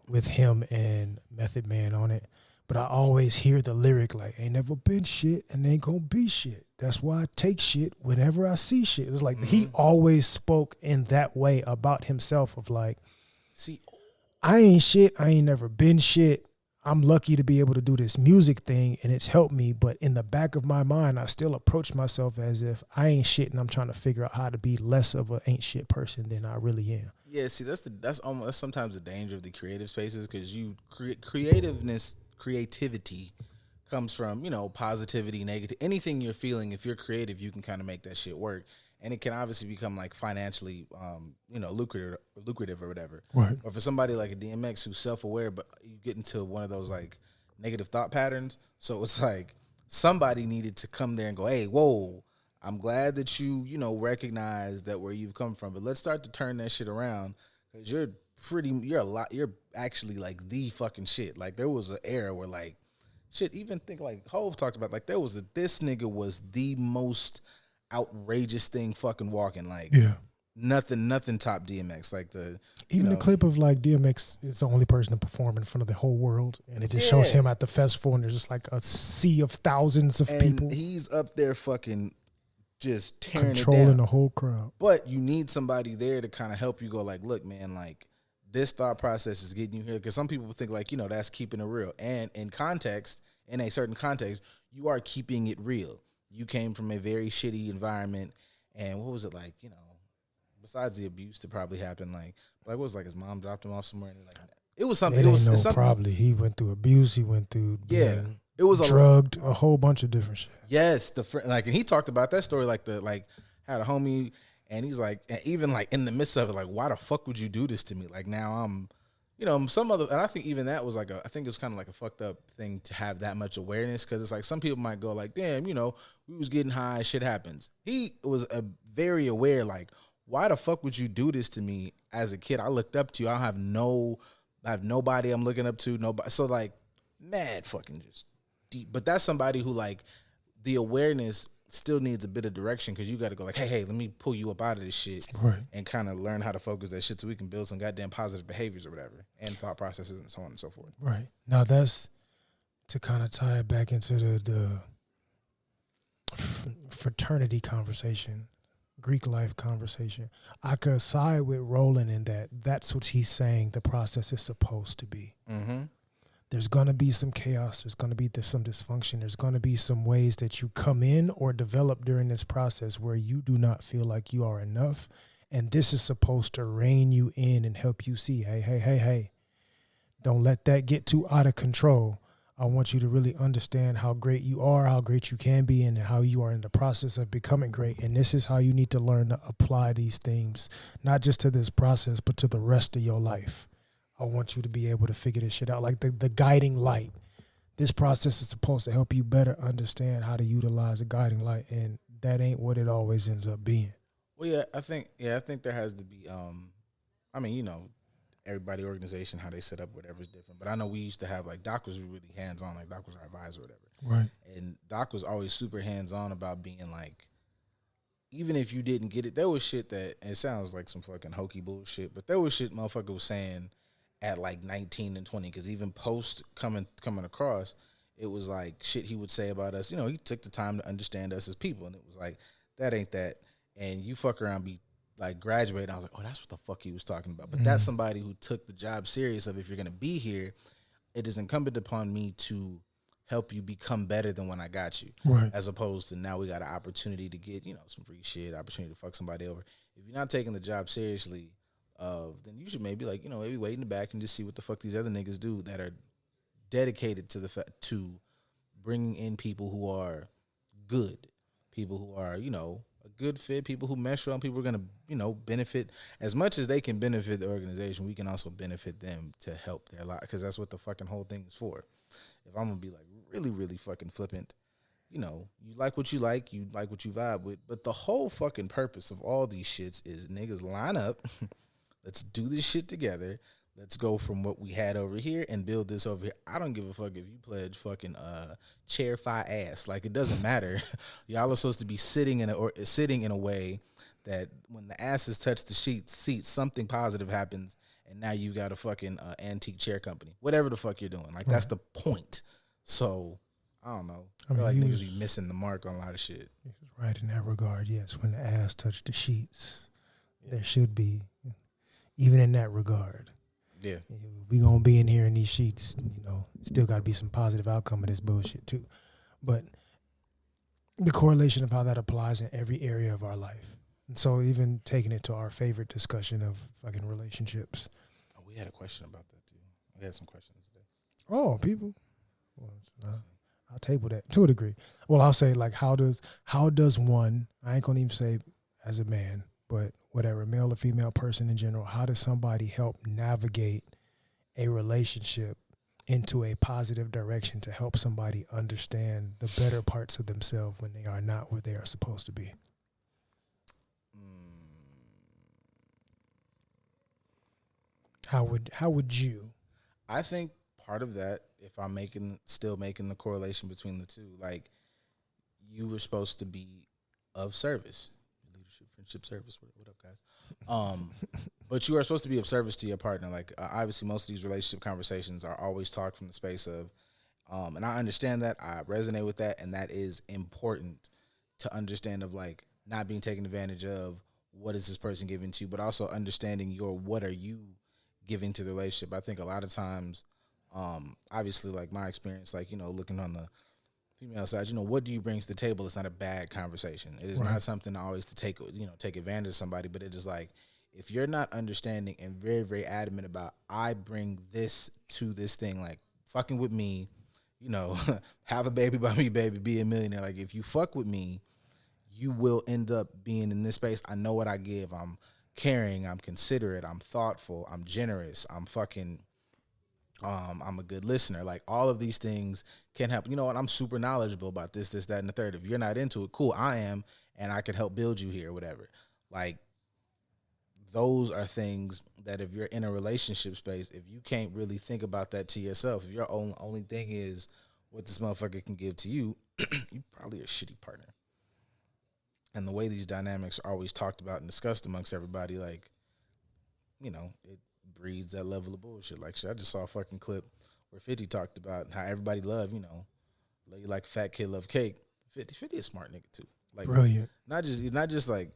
with him and Method Man on it. But I always hear the lyric like, ain't never been shit and ain't gonna be shit. That's why I take shit whenever I see shit. It's like he always spoke in that way about himself of like, see, I ain't shit. I ain't never been shit. I'm lucky to be able to do this music thing and it's helped me. But in the back of my mind, I still approach myself as if I ain't shit and I'm trying to figure out how to be less of an ain't shit person than I really am. Yeah, see, that's sometimes the danger of the creative spaces, because creativity comes from, you know, positivity, negative, anything you're feeling. If you're creative, you can kind of make that shit work, and it can obviously become like financially, you know, lucrative or whatever. Right. Or for somebody like a DMX who's self-aware, but you get into one of those like negative thought patterns. So it's like somebody needed to come there and go, hey, whoa, I'm glad that you recognize that where you've come from, but let's start to turn that shit around, because you're actually like the fucking shit. Like there was an era where like shit, even think like Hove talked about, like there was this nigga was the most outrageous thing fucking walking. Like nothing top DMX. Like the clip of like DMX is the only person to perform in front of the whole world, and it just shows him at the festival, and there's just like a sea of thousands of people. He's up there fucking just tearing controlling it down. The whole crowd. But you need somebody there to kind of help you go like, look, man, like this thought process is getting you here. Because some people think like, that's keeping it real. And in a certain context, you are keeping it real. You came from a very shitty environment. And what was it like, besides the abuse that probably happened, like what was like his mom dropped him off somewhere? And like, it was something. It was something. Probably he went through abuse. He went through it was drugged, a whole bunch of different shit. Yes, and he talked about that story had a homie, and he's like, and even like in the midst of it, like, why the fuck would you do this to me? Like now I'm, some other, and I think even that was like I think it was kind of like a fucked up thing to have that much awareness, because it's like some people might go like, damn, we was getting high, shit happens. He was very aware, like, why the fuck would you do this to me as a kid? I looked up to you. I have nobody I'm looking up to, nobody. So like, mad fucking just deep. But that's somebody who like the awareness still needs a bit of direction, because you got to go like, hey, let me pull you up out of this shit, right, and kind of learn how to focus that shit so we can build some goddamn positive behaviors or whatever, and thought processes and so on and so forth. Right. Now that's to kind of tie it back into the fraternity conversation, Greek life conversation. I could side with Roland in that that's what he's saying the process is supposed to be. Mm-hmm. There's going to be some chaos. There's going to be some dysfunction. There's going to be some ways that you come in or develop during this process where you do not feel like you are enough. And this is supposed to rein you in and help you see, hey, don't let that get too out of control. I want you to really understand how great you are, how great you can be, and how you are in the process of becoming great. And this is how you need to learn to apply these things, not just to this process, but to the rest of your life. I want you to be able to figure this shit out, like the guiding light. This process is supposed to help you better understand how to utilize the guiding light, and that ain't what it always ends up being. Well, I think there has to be, everybody organization, how they set up, whatever is different. But I know we used to have, like, Doc was really hands-on, like Doc was our advisor or whatever. Right. And Doc was always super hands-on about being, like, even if you didn't get it, there was shit that, and it sounds like some fucking hokey bullshit, but there was shit motherfucker was saying at like 19 and 20, because even post coming across, it was like shit he would say about us. He took the time to understand us as people, and it was like, that ain't that. And you fuck around, be like graduate. I was like, oh, that's what the fuck he was talking about. But that's somebody who took the job serious of, if you're gonna be here, it is incumbent upon me to help you become better than when I got you. Right. As opposed to now we got an opportunity to get, some free shit, opportunity to fuck somebody over. If you're not taking the job seriously, then you should maybe maybe wait in the back and just see what the fuck these other niggas do that are dedicated to to bringing in people who are good, people who are a good fit, people who mesh well, people who are gonna benefit as much as they can benefit the organization. We can also benefit them to help their life, because that's what the fucking whole thing is for. If I'm gonna be like really really fucking flippant, you know, you like what you like what you vibe with. But the whole fucking purpose of all these shits is niggas line up. Let's do this shit together. Let's go from what we had over here and build this over here. I don't give a fuck if you pledge fucking chair fi ass. Like, it doesn't matter. Y'all are supposed to be sitting in a way that when the asses touch the seats, something positive happens, and now you got a fucking antique chair company. Whatever the fuck you're doing. Like, that's the point. So, I don't know. I feel like niggas be missing the mark on a lot of shit. He was right in that regard, yes. When the ass touched the sheets, there should be, even in that regard. Yeah. We gonna be in here in these sheets, you know, still gotta be some positive outcome of this bullshit too. But the correlation of how that applies in every area of our life. And so even taking it to our favorite discussion of fucking relationships. Oh, we had a question about that too. We had some questions today. Oh, people. Well, I'll table that to a degree. Well, I'll say, like, how does one, I ain't gonna even say as a man, but whatever, male or female person in general, how does somebody help navigate a relationship into a positive direction to help somebody understand the better parts of themselves when they are not where they are supposed to be? How would you? I think part of that, if I'm still making the correlation between the two, like, you were supposed to be of service. Leadership, friendship, service. What up, guys? But you are supposed to be of service to your partner. Like, obviously, most of these relationship conversations are always talked from the space of, and I understand that. I resonate with that, and that is important to understand, of, like, not being taken advantage of. What is this person giving to you? But also understanding what are you giving to the relationship. I think a lot of times, obviously, like, my experience, like, you know, looking on the female side, you know, what do you bring to the table? It's not a bad conversation. It is not something always to take advantage of somebody, but it is like, if you're not understanding and very, very adamant about, I bring this to this thing, like, fucking with me, you know, have a baby by me, baby, be a millionaire. Like, if you fuck with me, you will end up being in this space. I know what I give. I'm caring. I'm considerate. I'm thoughtful. I'm generous. I'm fucking... I'm a good listener. Like, all of these things can happen. You know what? I'm super knowledgeable about this, that, and the third. If you're not into it, cool, I am, and I can help build you here, whatever. Like, those are things that if you're in a relationship space, if you can't really think about that to yourself, if your only thing is what this motherfucker can give to you, you probably a shitty partner. And the way these dynamics are always talked about and discussed amongst everybody, like, you know, it breeds that level of bullshit. Like, shit, I just saw a fucking clip where 50 talked about how everybody love, you know, like a fat kid love cake. 50 is a smart nigga too. Like, brilliant. Not just like,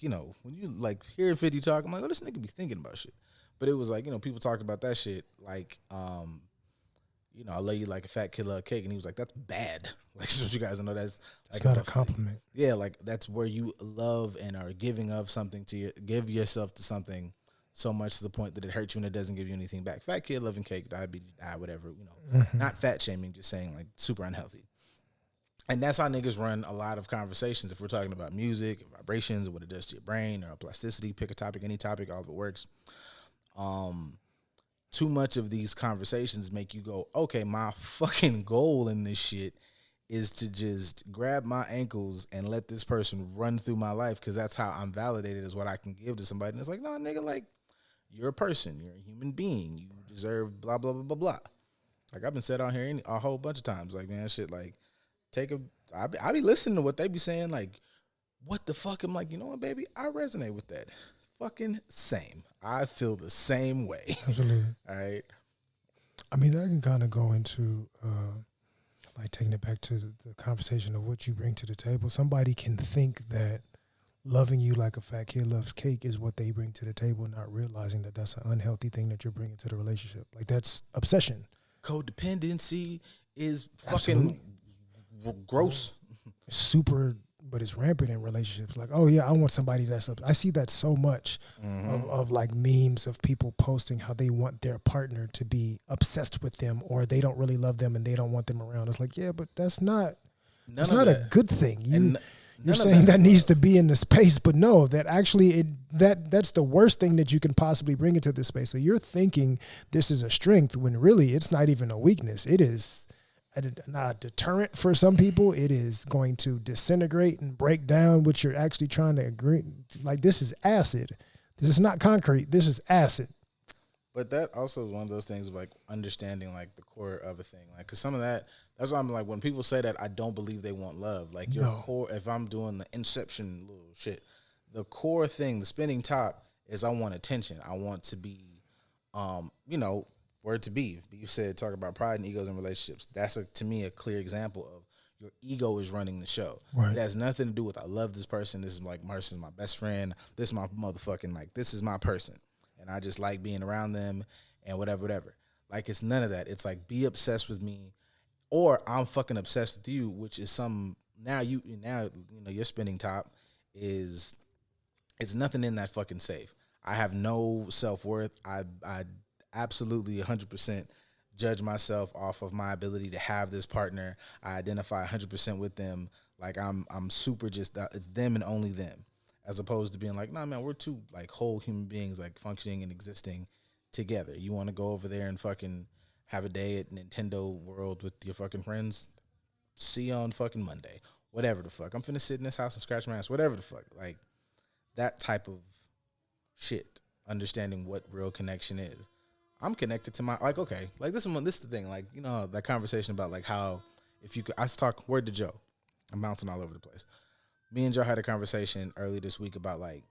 you know, when you like hear 50 talk, I'm like, oh, this nigga be thinking about shit. But it was like, you know, people talked about that shit like, you know, I love you like a fat kid love cake, and he was like, that's bad. Like, so you guys know that's like not a compliment. Yeah, like, that's where you love and are giving of something give yourself to something so much to the point that it hurts you and it doesn't give you anything back. Fat kid loving cake, diabetes, whatever, you know. Not fat shaming, just saying, like, super unhealthy. And that's how niggas run a lot of conversations. If we're talking about music and vibrations and what it does to your brain or plasticity, pick a topic, any topic, all of it works. Too much of these conversations make you go, okay, my fucking goal in this shit is to just grab my ankles and let this person run through my life, because that's how I'm validated, is what I can give to somebody. And it's like, no, nigga, like, you're a person. You're a human being. You deserve blah, blah, blah, blah, blah. Like, I've been said on here a whole bunch of times, like, man, shit, like, I be listening to what they be saying, like, what the fuck? I'm like, you know what, baby? I resonate with that. Fucking same. I feel the same way. Absolutely. All right. I mean, that can kind of go into, like, taking it back to the conversation of what you bring to the table. Somebody can think that loving you like a fat kid loves cake is what they bring to the table, not realizing that that's an unhealthy thing that you're bringing to the relationship. Like, that's obsession. Codependency is fucking gross. Super, but it's rampant in relationships. Like, oh yeah, I want somebody that's up. I see that so much of like memes of people posting how they want their partner to be obsessed with them, or they don't really love them and they don't want them around. It's like, yeah, but that's not a good thing. You're saying that needs to be in the space, but no, that actually that's the worst thing that you can possibly bring into this space. So you're thinking this is a strength when really it's not even a weakness. It is not a deterrent for some people. It is going to disintegrate and break down what you're actually trying to agree. Like, this is acid. This is not concrete. This is acid. But that also is one of those things of like understanding like the core of a thing. Like, cause some of that's why I'm like, when people say that, I don't believe they want love. Like your core, if I'm doing the Inception little shit, the core thing, the spinning top is I want attention. I want to be, word to be. You said, talk about pride and egos in relationships. That's to me a clear example of your ego is running the show. Right. It has nothing to do with I love this person. This is like Mercer's my best friend. This is my motherfucking like this is my person. And I just like being around them and whatever. Like, it's none of that. It's like, be obsessed with me, or I'm fucking obsessed with you, which is your spinning top is nothing in that fucking safe. I have no self-worth. I absolutely 100% judge myself off of my ability to have this partner. I identify 100% with them. Like, I'm super just, it's them and only them. As opposed to being like, nah, man, we're two like whole human beings, like functioning and existing together. You want to go over there and fucking have a day at Nintendo World with your fucking friends? See you on fucking Monday. Whatever the fuck. I'm finna sit in this house and scratch my ass. Whatever the fuck. Like, that type of shit. Understanding what real connection is. I'm connected to my, like, okay. Like, this is the thing. Like, you know, that conversation about like how, if you could, I talk word to Joe. I'm bouncing all over the place. Me and Joe had a conversation early this week about like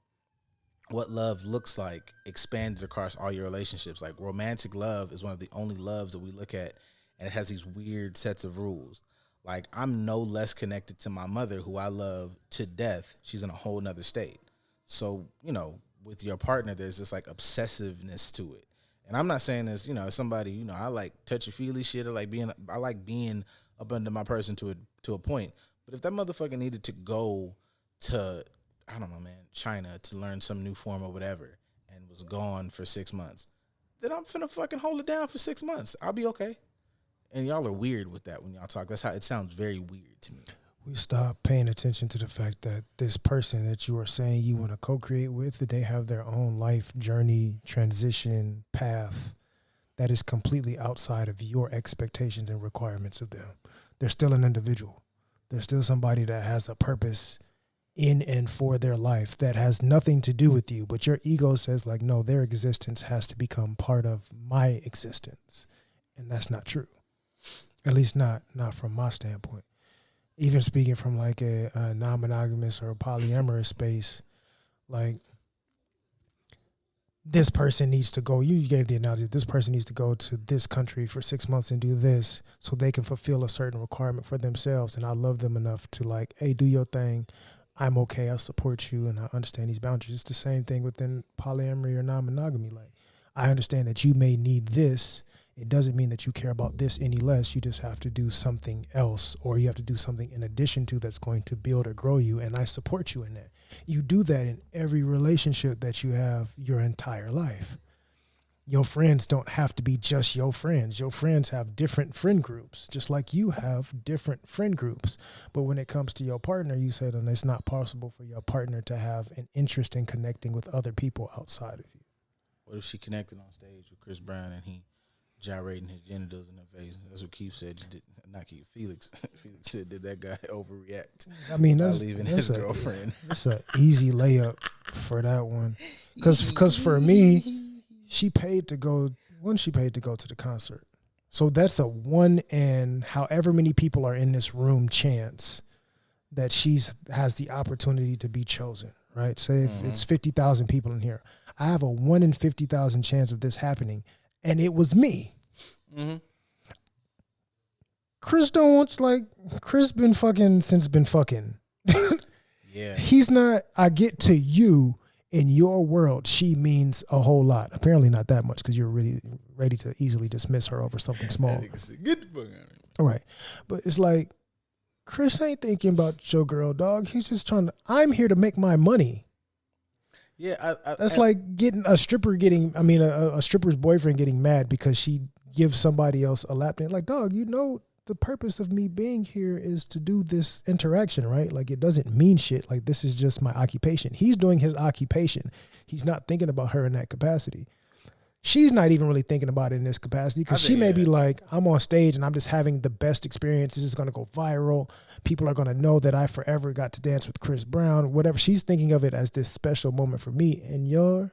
what love looks like expanded across all your relationships. Like, romantic love is one of the only loves that we look at, and it has these weird sets of rules. Like, I'm no less connected to my mother, who I love to death. She's in a whole nother state. So, you know, with your partner, there's this like obsessiveness to it. And I'm not saying this, you know, somebody, you know, I like touchy-feely shit, or like I like being up under my person to a point. But if that motherfucker needed to go to, I don't know, man, China to learn some new form or whatever, and was gone for 6 months, then I'm finna fucking hold it down for 6 months. I'll be okay. And y'all are weird with that when y'all talk. That's how it sounds very weird to me. We stop paying attention to the fact that this person that you are saying you want to co-create with, that they have their own life journey, transition, path that is completely outside of your expectations and requirements of them. They're still an individual. There's still somebody that has a purpose in and for their life that has nothing to do with you, but your ego says like, no, their existence has to become part of my existence. And that's not true. At least not from my standpoint. Even speaking from like a non-monogamous or a polyamorous space, like, this person needs to go, you gave the analogy, this person needs to go to this country for 6 months and do this so they can fulfill a certain requirement for themselves. And I love them enough to like, hey, do your thing. I'm okay. I support you and I understand these boundaries. It's the same thing within polyamory or non-monogamy. Like, I understand that you may need this. It doesn't mean that you care about this any less. You just have to do something else, or you have to do something in addition to that's going to build or grow you. And I support you in that. You do that in every relationship that you have your entire life. Your friends don't have to be just your friends. Your friends have different friend groups, just like you have different friend groups. But when it comes to your partner, you said that it's not possible for your partner to have an interest in connecting with other people outside of you. What if she connected on stage with Chris Brown and he gyrating his genitals in her face? That's what Keith said. Not Keith, Felix. Felix said, did that guy overreact? I mean, that's leaving his girlfriend. That's an easy layup for that one. Because for me, she paid to go to the concert. So that's a one in however many people are in this room chance that has the opportunity to be chosen, right? Say if it's 50,000 people in here. I have a 1 in 50,000 chance of this happening, and it was me. Mm-hmm. Chris been fucking since been fucking. Yeah. He's not, I get to you in your world, she means a whole lot. Apparently not that much, because you're really ready to easily dismiss her over something small. Get the fuck out of here. Right. But it's like, Chris ain't thinking about your girl, dog. He's just I'm here to make my money. Yeah. That's like getting a stripper's boyfriend getting mad because she gives somebody else a lap dance. Like, dog, you know, the purpose of me being here is to do this interaction, right? Like, it doesn't mean shit. Like, this is just my occupation. He's doing his occupation. He's not thinking about her in that capacity. she's not even really thinking about it in this capacity because she may be like, I'm on stage and I'm just having the best experience. This is going to go viral. People are going to know that I forever got to dance with Chris Brown, whatever. She's thinking of it as this special moment for me. And your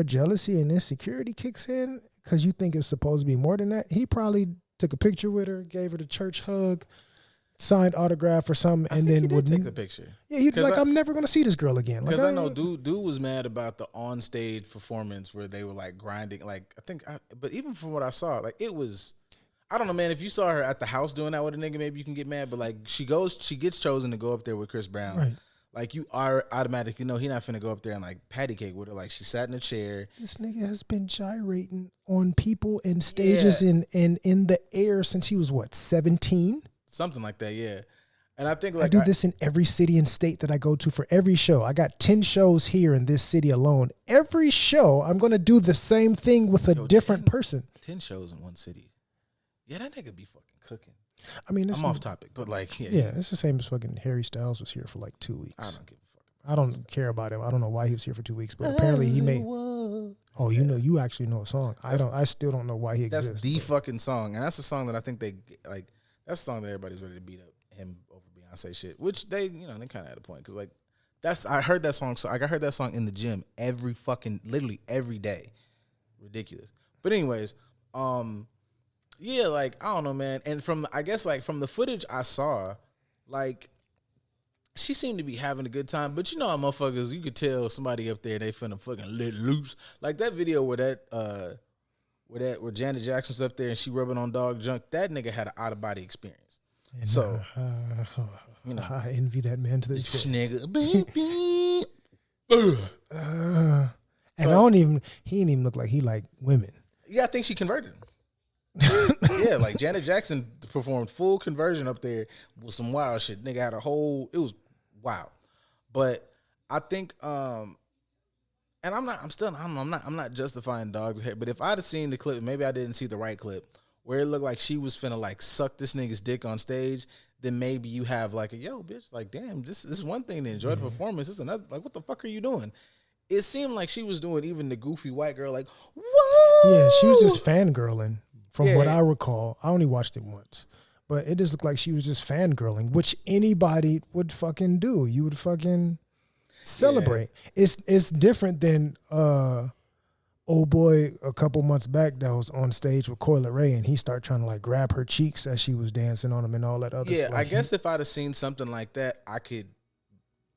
jealousy and insecurity kicks in because you think it's supposed to be more than that. He probably took a picture with her, gave her the church hug, signed autograph or something, and then would take the picture. Yeah, he'd be like, I'm never going to see this girl again. Because like, I know dude was mad about the on stage performance where they were like grinding. Like but even from what I saw, like it was, I don't know, man. If you saw her at the house doing that with a nigga, maybe you can get mad. But like she gets chosen to go up there with Chris Brown. Right. Like you are automatically know he not finna go up there and like patty cake with her. Like she sat in a chair. This nigga has been gyrating on people and stages in the air since he was what, 17? Something like that, yeah. And I think like I do this in every city and state that I go to for every show. I got 10 shows here in this city alone. Every show, I'm going to do the same thing with a different person. 10 shows in one city. Yeah, that nigga be fucking cooking. I mean, I'm off topic, but like, yeah, it's the same as fucking Harry Styles was here for like 2 weeks. I don't give a fuck. I don't care about him. I don't know why he was here for 2 weeks, but apparently he made. Oh, you know, you actually know a song. I still don't know why he exists. That's the fucking song, and that's the song that I think they like. That's the song that everybody's ready to beat up him over Beyonce shit, which they kind of had a point because like I heard that song. So like I heard that song in the gym literally every day. Ridiculous. But anyways, yeah, like I don't know, man. And from the footage I saw, like she seemed to be having a good time. But you know how motherfuckers, you could tell somebody up there they finna fucking let loose. Like that video where Janet Jackson's up there and she rubbing on dog junk. That nigga had an out of body experience. And so you know, I envy that man to the this core. nigga. And he didn't even look like he liked women. Yeah, I think she converted him. Yeah, like Janet Jackson performed full conversion up there with some wild shit. Nigga had it was wild. But I think and I'm not justifying dog's head, but if I'd have seen the clip, maybe I didn't see the right clip, where it looked like she was finna like suck this nigga's dick on stage, then maybe you have like yo, bitch, like damn, this is one thing to enjoy the performance. This is another, like what the fuck are you doing? It seemed like she was doing even the goofy white girl, like, whoa. Yeah, she was just fangirling. From what I recall, I only watched it once, but it just looked like she was just fangirling, which anybody would fucking do. You would fucking celebrate. Yeah. It's different than old boy a couple months back that was on stage with Coyle Ray and he started trying to like grab her cheeks as she was dancing on him and all that other stuff. Yeah, I guess if I'd have seen something like that, I could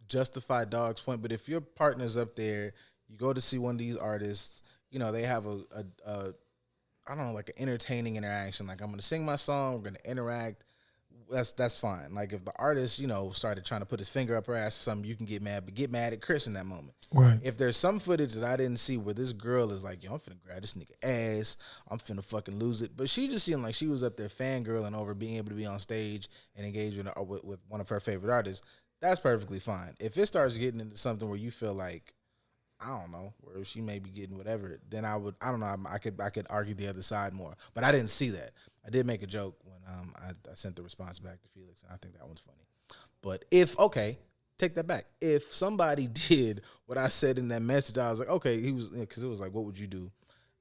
justify dog's point. But if your partner's up there, you go to see one of these artists, you know, they have a I don't know, like an entertaining interaction. Like I'm gonna sing my song, we're gonna interact. That's fine. Like if the artist, you know, started trying to put his finger up her ass or something, you can get mad, but get mad at Chris in that moment. Right. If there's some footage that I didn't see where this girl is like, yo, I'm finna grab this nigga ass, I'm finna fucking lose it. But she just seemed like she was up there fangirling over being able to be on stage and engage with one of her favorite artists. That's perfectly fine. If it starts getting into something where you feel like, I don't know, where she may be getting whatever, then I don't know, I could argue the other side more. But I didn't see that. I did make a joke when I sent the response back to Felix, and I think that one's funny. But take that back. If somebody did what I said in that message, I was like, okay, because it was like, what would you do?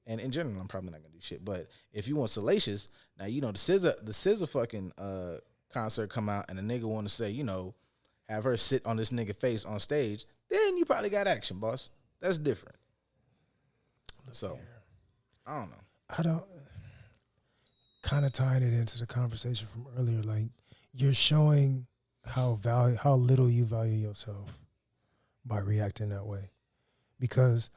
And in general, I'm probably not gonna do shit. But if you want salacious, now you know the SZA fucking concert come out, and a nigga want to say, you know, have her sit on this nigga face on stage, then you probably got action, boss. That's different. So, I don't know. Kind of tying it into the conversation from earlier, like you're showing how little you value yourself by reacting that way. Because,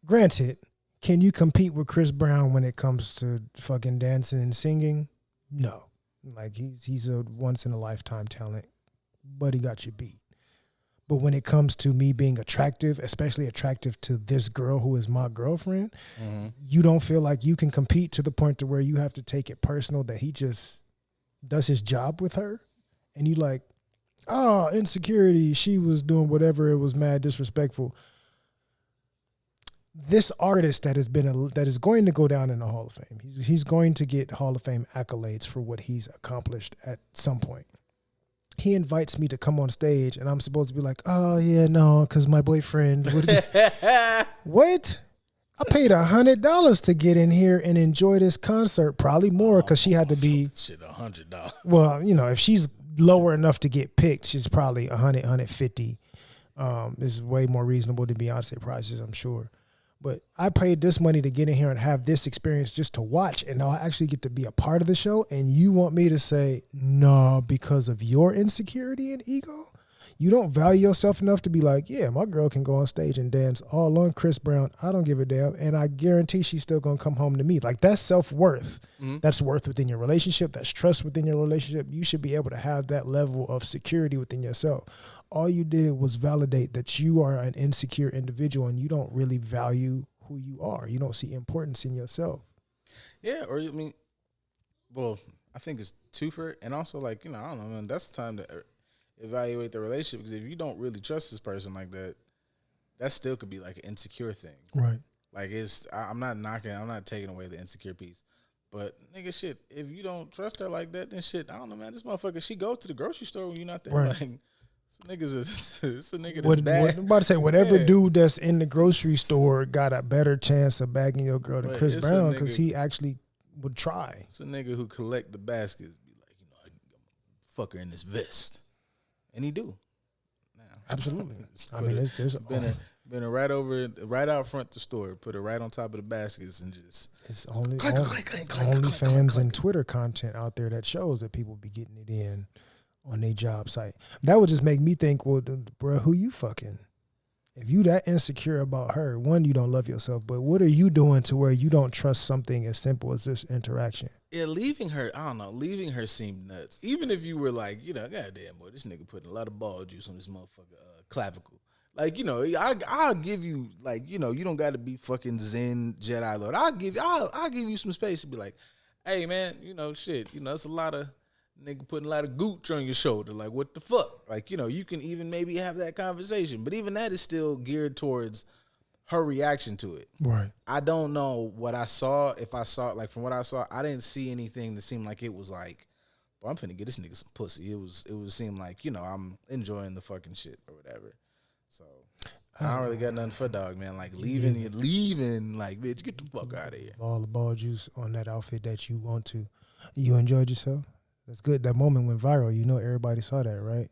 granted, can you compete with Chris Brown when it comes to fucking dancing and singing? No. Like he's a once in a lifetime talent, but he got you beat. But when it comes to me being attractive, especially attractive to this girl who is my girlfriend, you don't feel like you can compete to the point to where you have to take it personal that he just does his job with her. And you like, oh, insecurity, she was doing whatever, it was mad disrespectful. This artist that is going to go down in the Hall of Fame, he's going to get Hall of Fame accolades for what he's accomplished at some point. He invites me to come on stage, and I'm supposed to be like, oh, yeah, no, because my boyfriend would be. What? I paid $100 to get in here and enjoy this concert, probably more because she had to be shit $100. Well, you know, if she's lower enough to get picked, she's probably 100, 150. This is way more reasonable than Beyonce prices, I'm sure. But I paid this money to get in here and have this experience just to watch, and now I actually get to be a part of the show. And you want me to say no because of your insecurity and ego? You don't value yourself enough to be like, yeah, my girl can go on stage and dance all on Chris Brown. I don't give a damn. And I guarantee she's still going to come home to me. Like, that's self-worth. Mm-hmm. That's worth within your relationship. That's trust within your relationship. You should be able to have that level of security within yourself. All you did was validate that you are an insecure individual and you don't really value who you are. You don't see importance in yourself. Yeah, or I mean, well, I think it's two for it. And also, like, you know, I don't know, man, that's the time to evaluate the relationship, because if you don't really trust this person like that, that still could be like an insecure thing. Right. Like, I'm not taking away the insecure piece. But, nigga, shit, if you don't trust her like that, then shit, I don't know, man, this motherfucker, she go to the grocery store when you're not there. Right. Like, it's a nigga that's bad. I'm about to say, whatever dude that's in the grocery store got a better chance of bagging your girl than Chris Brown, because he actually would try. It's a nigga who collect the baskets, be like, you know, I'm fuck her in this vest. And he do. Now, absolutely. I mean, there's been right out front the store, put it right on top of the baskets, and just it's only fans and Twitter content out there that shows that people be getting it in on their job site. That would just make me think, well, bro, who you fucking? If you that insecure about her, one, you don't love yourself, but what are you doing to where you don't trust something as simple as this interaction? Yeah, leaving her seemed nuts. Even if you were like, you know, goddamn, boy, this nigga putting a lot of ball juice on this motherfucker clavicle. Like, you know, I'll give you, like, you know, you don't got to be fucking Zen Jedi Lord. I'll give you some space to be like, hey, man, you know, shit, you know, it's a lot of nigga putting a lot of gooch on your shoulder. Like, what the fuck? Like, you know, you can even maybe have that conversation. But even that is still geared towards her reaction to it. Right. I don't know what I saw. If I saw, like, from what I saw, I didn't see anything that seemed like it was like, well, I'm finna get this nigga some pussy. It would seem like, you know, I'm enjoying the fucking shit or whatever. So I don't really got nothing for dog, man. Like, leaving, like, bitch, get the fuck out of here. All the ball juice on that outfit that you want to. You enjoyed yourself? That's good. That moment went viral. You know, everybody saw that, right?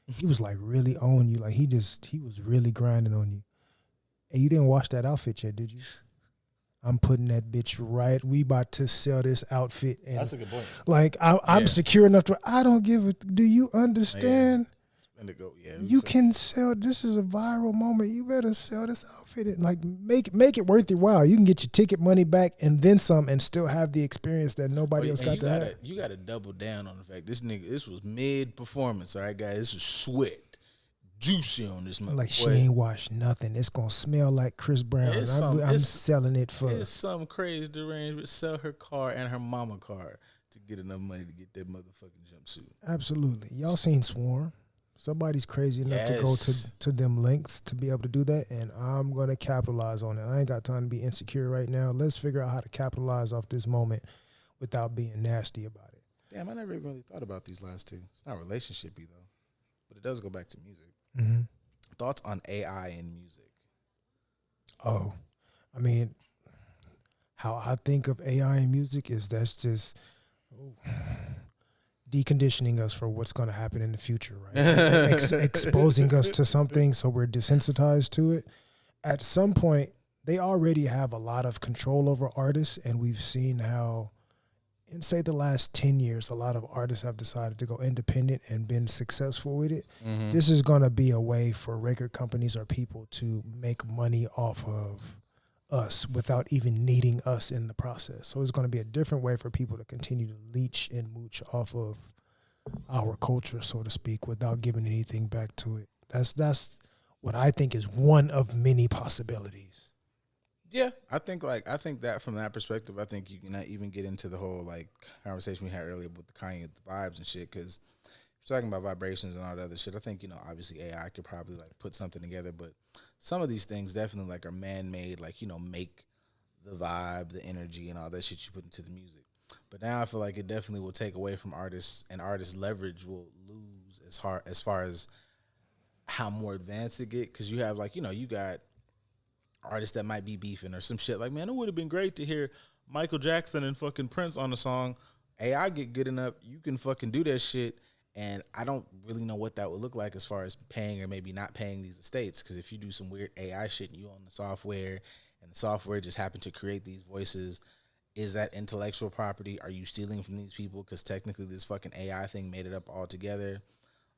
He was like really on you. Like, he was really grinding on you. And you didn't wash that outfit yet, did you? I'm putting that bitch right. We about to sell this outfit. And that's a good point. Like, I'm secure enough to, I don't give a, do you understand? Yeah, you can sell, this is a viral moment. You better sell this outfit and like make it worth your while. You can get your ticket money back and then some and still have the experience that nobody else got to have. You got to double down on the fact this was mid-performance, all right, guys? This is sweat. Juicy on this motherfucker. Like, she ain't washed nothing. It's going to smell like Chris Brown. I'm selling it for. It's some crazy deranged, sell her car and her mama car to get enough money to get that motherfucking jumpsuit. Absolutely. Y'all seen Swarm. Somebody's crazy enough to go to them lengths to be able to do that, and I'm going to capitalize on it. I ain't got time to be insecure right now. Let's figure out how to capitalize off this moment without being nasty about it. Damn, I never really thought about these last two. It's not relationshipy, though, but it does go back to music. Mm-hmm. Thoughts on AI in music? Oh, I mean, how I think of AI in music is that's just deconditioning us for what's going to happen in the future, right? Exposing us to something so we're desensitized to it. At some point, they already have a lot of control over artists, and we've seen how, in say the last 10 years, a lot of artists have decided to go independent and been successful with it. Mm-hmm. This is going to be a way for record companies or people to make money off of us without even needing us in the process. So it's going to be a different way for people to continue to leech and mooch off of our culture, so to speak, without giving anything back to it. That's what I think is one of many possibilities. Yeah, I think that from that perspective, I think you can not even get into the whole like conversation we had earlier with the Kanye vibes and shit, because you're talking about vibrations and all that other shit. I think, you know, obviously AI could probably like put something together, but some of these things definitely like are man-made, like, you know, make the vibe, the energy, and all that shit you put into the music. But now I feel like it definitely will take away from artists, and artists' leverage will lose as far as how more advanced it get, because you have like, you know, you got artists that might be beefing or some shit. Like, man, it would have been great to hear Michael Jackson and fucking Prince on the song. AI get good enough, you can fucking do that shit. And I don't really know what that would look like as far as paying or maybe not paying these estates. Because if you do some weird AI shit and you own the software and the software just happened to create these voices, is that intellectual property? Are you stealing from these people? Because technically this fucking AI thing made it up all together.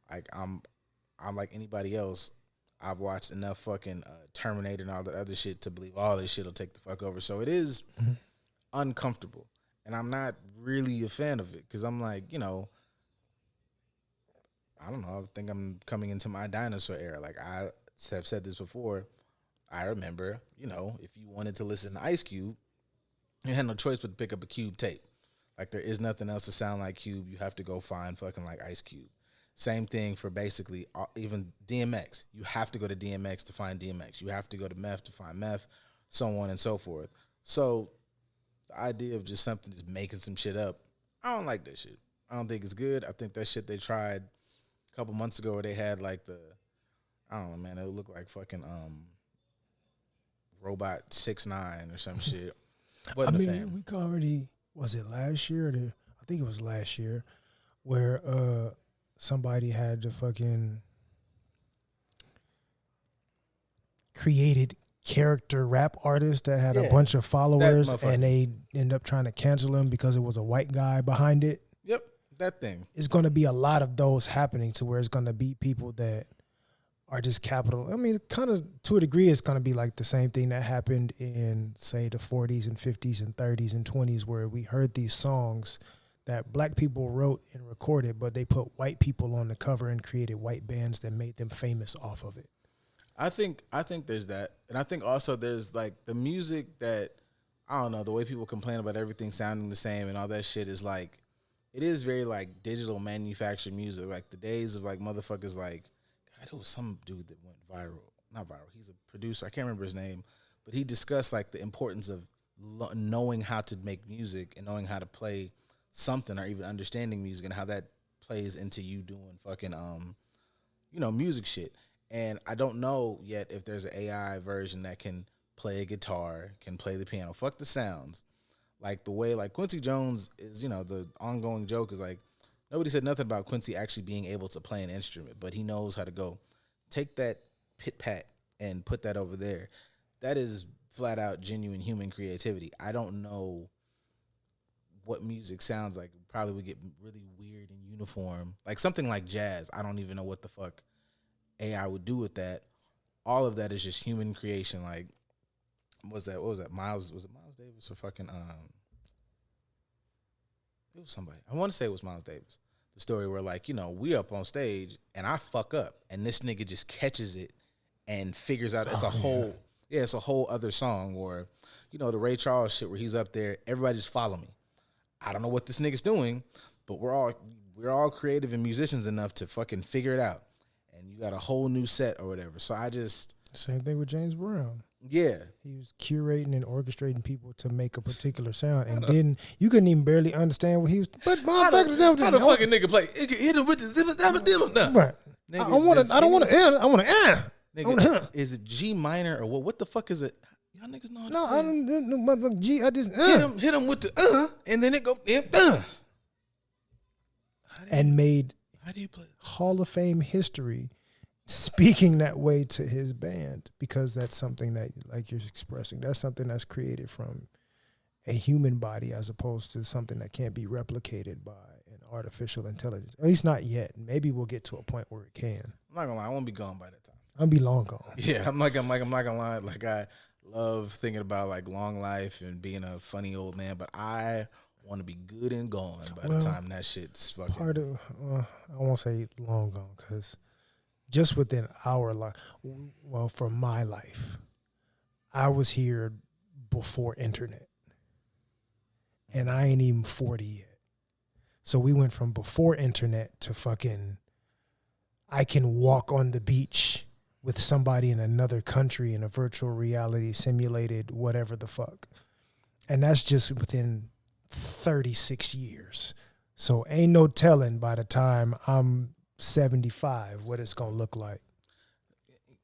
Like, I'm like anybody else. I've watched enough fucking Terminator and all that other shit to believe all this shit will take the fuck over. So it is uncomfortable. And I'm not really a fan of it. Because I'm like, you know, I don't know. I think I'm coming into my dinosaur era. Like, I have said this before. I remember, you know, if you wanted to listen to Ice Cube, you had no choice but to pick up a Cube tape. Like, there is nothing else to sound like Cube. You have to go find fucking like Ice Cube. Same thing for basically even DMX. You have to go to DMX to find DMX. You have to go to Meth to find Meth, so on and so forth. So the idea of just something just making some shit up, I don't like that shit. I don't think it's good. I think that shit they tried a couple months ago where they had like I don't know, man, it would look like fucking Robot 6ix9ine or some shit. I mean, we already, was it last year? I think it was last year where somebody had the fucking created character rap artist that had a bunch of followers and they end up trying to cancel him because it was a white guy behind it. Yep, that thing. It's going to be a lot of those happening to where it's going to be people that are just capital. I mean, kind of to a degree, it's going to be like the same thing that happened in, say, the 40s and 50s and 30s and 20s where we heard these songs that black people wrote and recorded, but they put white people on the cover and created white bands that made them famous off of it. I think there's that. And I think also there's like the music that, I don't know, the way people complain about everything sounding the same and all that shit is like, it is very like digital manufactured music. Like the days of like motherfuckers like, God, there was some dude that went viral. Not viral. He's a producer. I can't remember his name, but he discussed like the importance of knowing how to make music and knowing how to play something or even understanding music and how that plays into you doing fucking, you know, music shit. And I don't know yet if there's an AI version that can play a guitar, can play the piano. Fuck the sounds. Like the way like Quincy Jones is, you know, the ongoing joke is like, nobody said nothing about Quincy actually being able to play an instrument, but he knows how to go take that pit pat and put that over there. That is flat out genuine human creativity. I don't know what music sounds like. It probably would get really weird and uniform. Like something like jazz. I don't even know what the fuck AI would do with that. All of that is just human creation. Like, what was that? Was it Miles Davis or fucking it was somebody. I want to say it was Miles Davis. The story where like, you know, we up on stage and I fuck up and this nigga just catches it and figures out it's a whole other song. Or, you know, the Ray Charles shit where he's up there, everybody just follow me. I don't know what this nigga's doing, but we're all creative and musicians enough to fucking figure it out. And you got a whole new set or whatever. So I just... Same thing with James Brown. Yeah. He was curating and orchestrating people to make a particular sound. And then you couldn't even barely understand what he was... But motherfuckers... How the fucking nigga play? Hit him with the zibba. Right. I don't want to... Is it G minor or what the fuck is it? Y'all niggas know. No, I don't know. G, I just... Hit him with the and then it go... And made... How do you play? Hall of Fame history speaking that way to his band, because that's something that, like you're expressing, that's something that's created from a human body as opposed to something that can't be replicated by an artificial intelligence. At least not yet. Maybe we'll get to a point where it can. I'm not gonna lie, I won't be gone by that time. I'll be long gone. Yeah, I'm not gonna lie. Like I love thinking about like long life and being a funny old man, but I want to be good and gone by the time that shit's fucking... Part of, I won't say long gone, because just within our life, well, for my life, I was here before internet. And I ain't even 40 yet. So we went from before internet to fucking, I can walk on the beach with somebody in another country in a virtual reality simulated whatever the fuck. And that's just within 36 years. So ain't no telling by the time I'm 75 what it's gonna look like.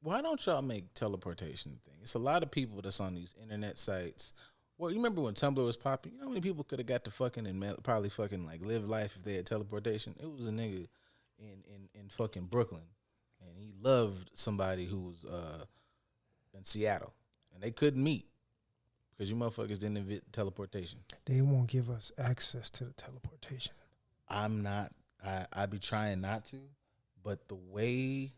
why don't y'all make teleportation a thing? It's a lot of people that's on these internet sites. Well, you remember when Tumblr was popping? You know how many people could have got to fucking and probably fucking like live life if they had teleportation? It was a nigga in fucking Brooklyn, and he loved somebody who was in Seattle, and they couldn't meet because you motherfuckers didn't invent teleportation. They won't give us access to the teleportation. I'm not. I be trying not to, but the way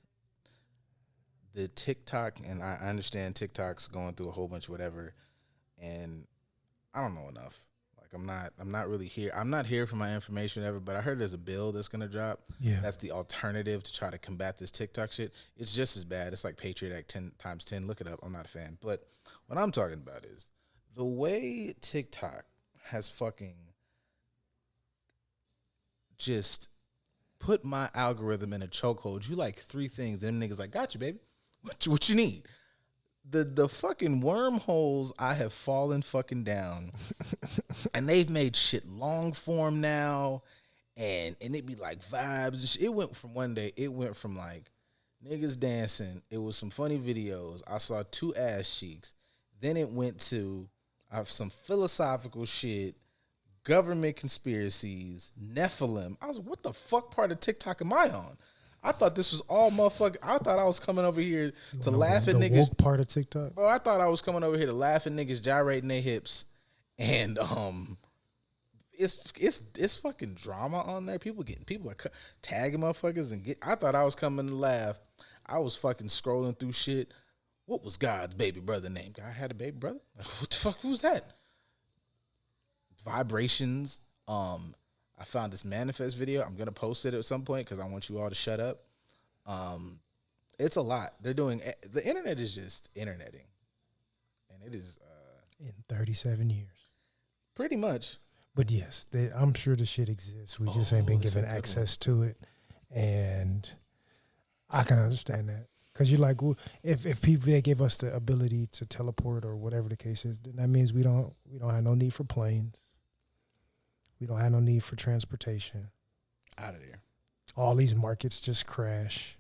the TikTok, and I understand TikTok's going through a whole bunch of whatever, and I don't know enough. Like I'm not really here. I'm not here for my information ever, but I heard there's a bill that's gonna drop. Yeah. That's the alternative to try to combat this TikTok shit. It's just as bad. It's like Patriot Act 10 times 10. Look it up. I'm not a fan. But what I'm talking about is the way TikTok has fucking just put my algorithm in a chokehold. You like 3 things. Them niggas like, got you, baby. What you need? The fucking wormholes I have fallen fucking down. And they've made shit long form now. And it be like vibes and shit. It went from one day, it went from like niggas dancing. It was some funny videos. I saw 2 ass cheeks. Then it went to some philosophical shit, government conspiracies, Nephilim. I was like, what the fuck part of TikTok am I on? I thought this was all motherfucker. I thought I was coming over here to laugh at the niggas. woke part of TikTok? Bro, I thought I was coming over here to laugh at niggas gyrating their hips. And it's fucking drama on there. People are tagging motherfuckers and I thought I was coming to laugh. I was fucking scrolling through shit. What was God's baby brother name? God had a baby brother? Like, what the fuck was that? Vibrations. I found this manifest video. I'm gonna post it at some point because I want you all to shut up. It's a lot. They're doing the internet is just interneting, and it is In 37 years. pretty much. But yes, I'm sure the shit exists. We just ain't been given access to it. And I can understand that. Because you're like, well, if people they give us the ability to teleport or whatever the case is, then that means we don't have no need for planes. We don't have no need for transportation. Out of there. All these markets just crash.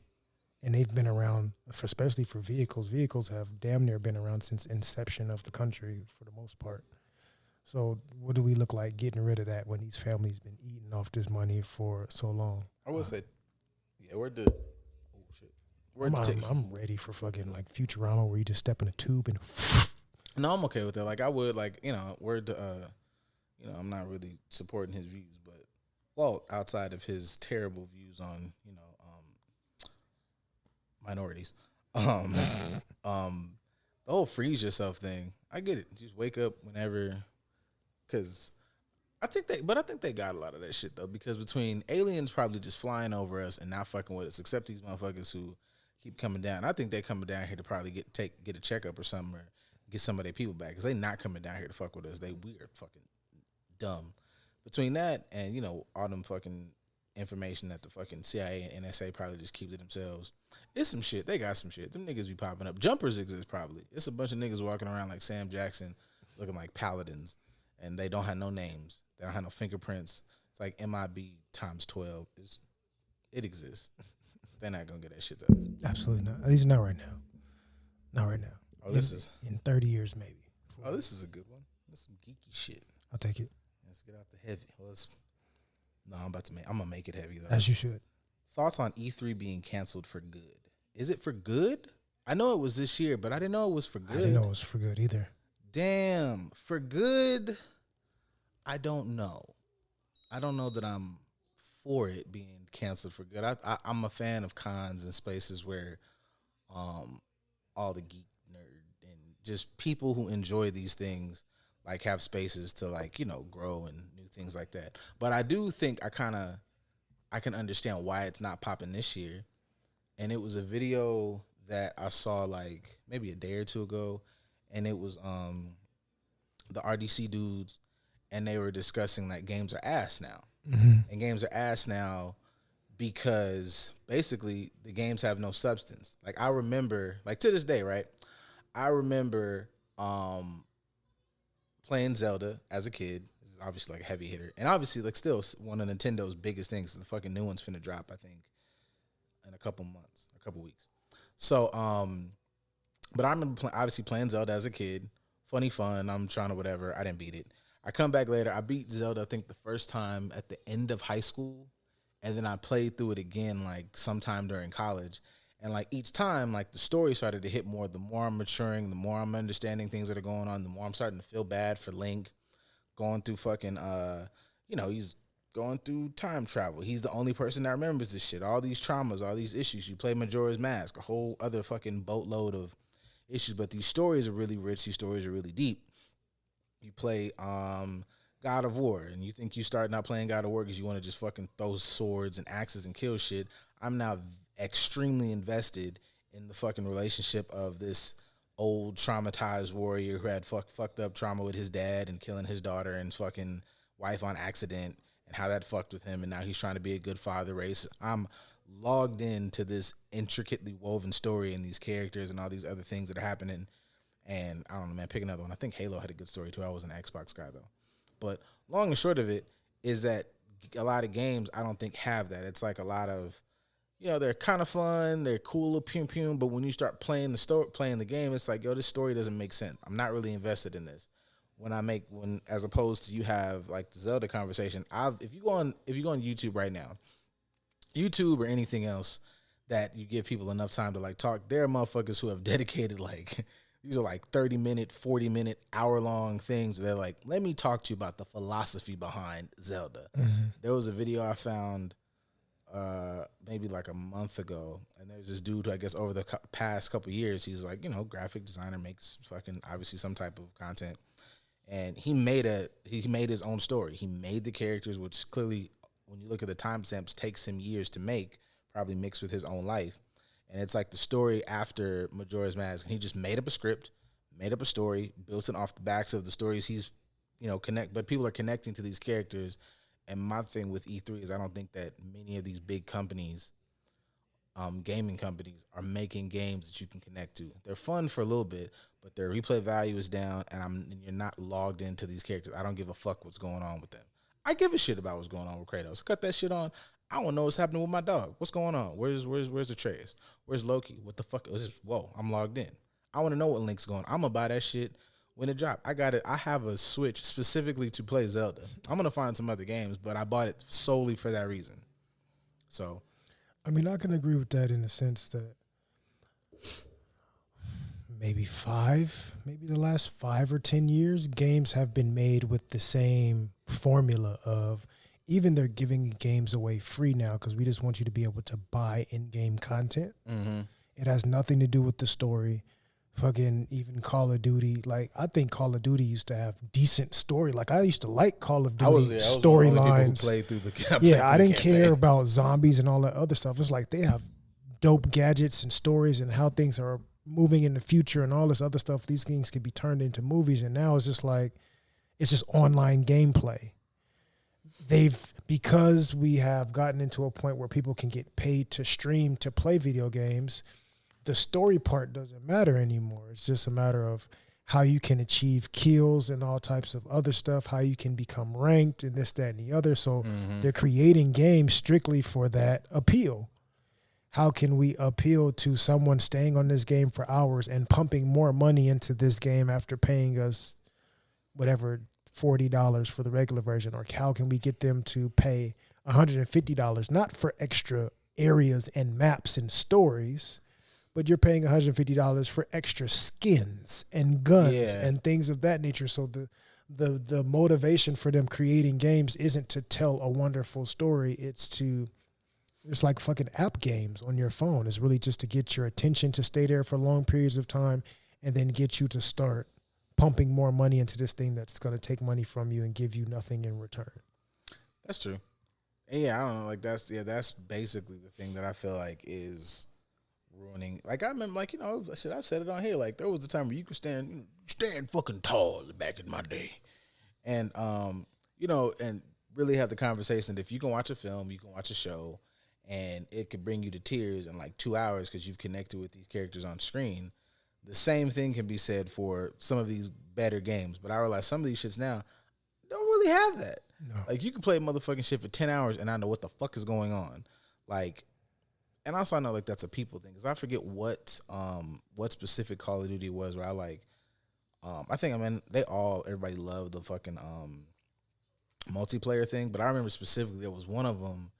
And they've been around, especially for vehicles. Vehicles have damn near been around since inception of the country for the most part. So what do we look like getting rid of that when these families been eating off this money for so long? I would say, yeah, I'm ready for fucking like Futurama where you just step in a tube and No, I'm okay with that. Like I would I'm not really supporting his views, but outside of his terrible views on, minorities. The whole freeze yourself thing. I get it. Just wake up whenever, because I think they got a lot of that shit though. Because between aliens probably just flying over us and not fucking with us, except these motherfuckers who keep coming down. I think they're coming down here to probably get a checkup or something, or get some of their people back. Because they not coming down here to fuck with us. We are fucking dumb. Between that and all them fucking information that the fucking CIA and NSA probably just keep to themselves. It's some shit. They got some shit. Them niggas be popping up. Jumpers exist probably. It's a bunch of niggas walking around like Sam Jackson looking like paladins, and they don't have no names. They don't have no fingerprints. It's like MIB times 12. It exists. They're not gonna get that shit to us. absolutely not. At least not right now. Not right now. Oh, in 30 years maybe. Oh, this is a good one. This is some geeky shit. I'll take it. Let's get out the heavy. I'm gonna make it heavy though. As you should. Thoughts on E3 being canceled for good? Is it for good? I know it was this year, but I didn't know it was for good. I didn't know it was for good either. Damn, for good? I don't know. I don't know that I'm for it being canceled for good. I'm a fan of cons and spaces where all the geek nerd and just people who enjoy these things like have spaces to grow and new things like that. But I do think I can understand why it's not popping this year. And it was a video that I saw like maybe a day or two ago, and it was the RDC dudes, and they were discussing like games are ass now. Mm-hmm. And games are ass now because basically the games have no substance. Like I remember, like to this day, right? I remember playing Zelda as a kid. This is obviously like a heavy hitter. And obviously like still one of Nintendo's biggest things. The fucking new one's finna drop, I think, in a couple weeks. So, but I remember obviously playing Zelda as a kid. Funny fun. I'm trying to whatever. I didn't beat it. I come back later. I beat Zelda, I think, the first time at the end of high school. And then I played through it again, like, sometime during college. And, like, each time, like, the story started to hit more. The more I'm maturing, the more I'm understanding things that are going on, the more I'm starting to feel bad for Link going through fucking, he's going through time travel. He's the only person that remembers this shit. All these traumas, all these issues. You play Majora's Mask, a whole other fucking boatload of issues. But these stories are really rich. These stories are really deep. You play God of War, and you think you starting out playing God of War because you want to just fucking throw swords and axes and kill shit. I'm now extremely invested in the fucking relationship of this old traumatized warrior who had fucked up trauma with his dad and killing his daughter and fucking wife on accident, and how that fucked with him, and now he's trying to be a good father race. I'm logged into this intricately woven story and these characters and all these other things that are happening. And I don't know, man, pick another one. I think Halo had a good story, too. I was an Xbox guy, though. But long and short of it is that a lot of games I don't think have that. It's like a lot of, they're kind of fun, they're cool, pew, but when you start playing the game, it's like, this story doesn't make sense. I'm not really invested in this. As opposed to you have like the Zelda conversation. If you go on YouTube right now, YouTube or anything else that you give people enough time to like talk, there are motherfuckers who have dedicated like. These are like 30-minute, 40-minute, hour-long things. They're like, let me talk to you about the philosophy behind Zelda. Mm-hmm. There was a video I found maybe like a month ago, and there's this dude who I guess over the past couple of years, he's like, graphic designer, makes fucking obviously some type of content. And he made his own story. He made the characters, which clearly, when you look at the timestamps, takes him years to make, probably mixed with his own life. And it's like the story after Majora's Mask. He just made up a script, made up a story, built it off the backs of the stories he's, but people are connecting to these characters. And my thing with E3 is I don't think that many of these big companies, gaming companies, are making games that you can connect to. They're fun for a little bit, but their replay value is down, and you're not logged into these characters. I don't give a fuck what's going on with them. I give a shit about what's going on with Kratos. Cut that shit on. I want to know what's happening with my dog. What's going on? Where's Atreus? Where's Loki? What the fuck is this? Whoa, I'm logged in. I want to know what Link's going on. I'm going to buy that shit when it drops. I got it. I have a Switch specifically to play Zelda. I'm going to find some other games, but I bought it solely for that reason. So, I mean, I can agree with that in the sense that maybe the last 5 or 10 years, games have been made with the same formula of, even they're giving games away free now because we just want you to be able to buy in-game content. Mm-hmm. It has nothing to do with the story. Fucking even Call of Duty. Like, I think Call of Duty used to have decent story. Like, I used to like Call of Duty storylines. I didn't care about zombies and all that other stuff. It's like they have dope gadgets and stories and how things are moving in the future and all this other stuff. These things could be turned into movies, and now it's just like, it's just online gameplay. Because we have gotten into a point where people can get paid to stream to play video games, the story part doesn't matter anymore. It's just a matter of how you can achieve kills and all types of other stuff, how you can become ranked and this, that, and the other. So they're creating games strictly for that appeal. How can we appeal to someone staying on this game for hours and pumping more money into this game after paying us whatever, $40 for the regular version? Or how can we get them to pay $150, not for extra areas and maps and stories, but you're paying $150 for extra skins and guns and things of that nature. So the motivation for them creating games isn't to tell a wonderful story. It's like fucking app games on your phone. It's really just to get your attention to stay there for long periods of time and then get you to start pumping more money into this thing that's going to take money from you and give you nothing in return. That's true. And I don't know. Like that's basically the thing that I feel like is ruining. Like I remember, like I've said it on here. Like there was a time where you could stand fucking tall back in my day, and and really have the conversation that if you can watch a film, you can watch a show, and it could bring you to tears in like 2 hours because you've connected with these characters on screen. The same thing can be said for some of these better games, but I realize some of these shits now don't really have that. No. Like, you can play motherfucking shit for 10 hours and I know what the fuck is going on. Like, and also I know like that's a people thing because I forget what specific Call of Duty was where I like. I think everybody loved the fucking multiplayer thing, but I remember specifically there was one of them,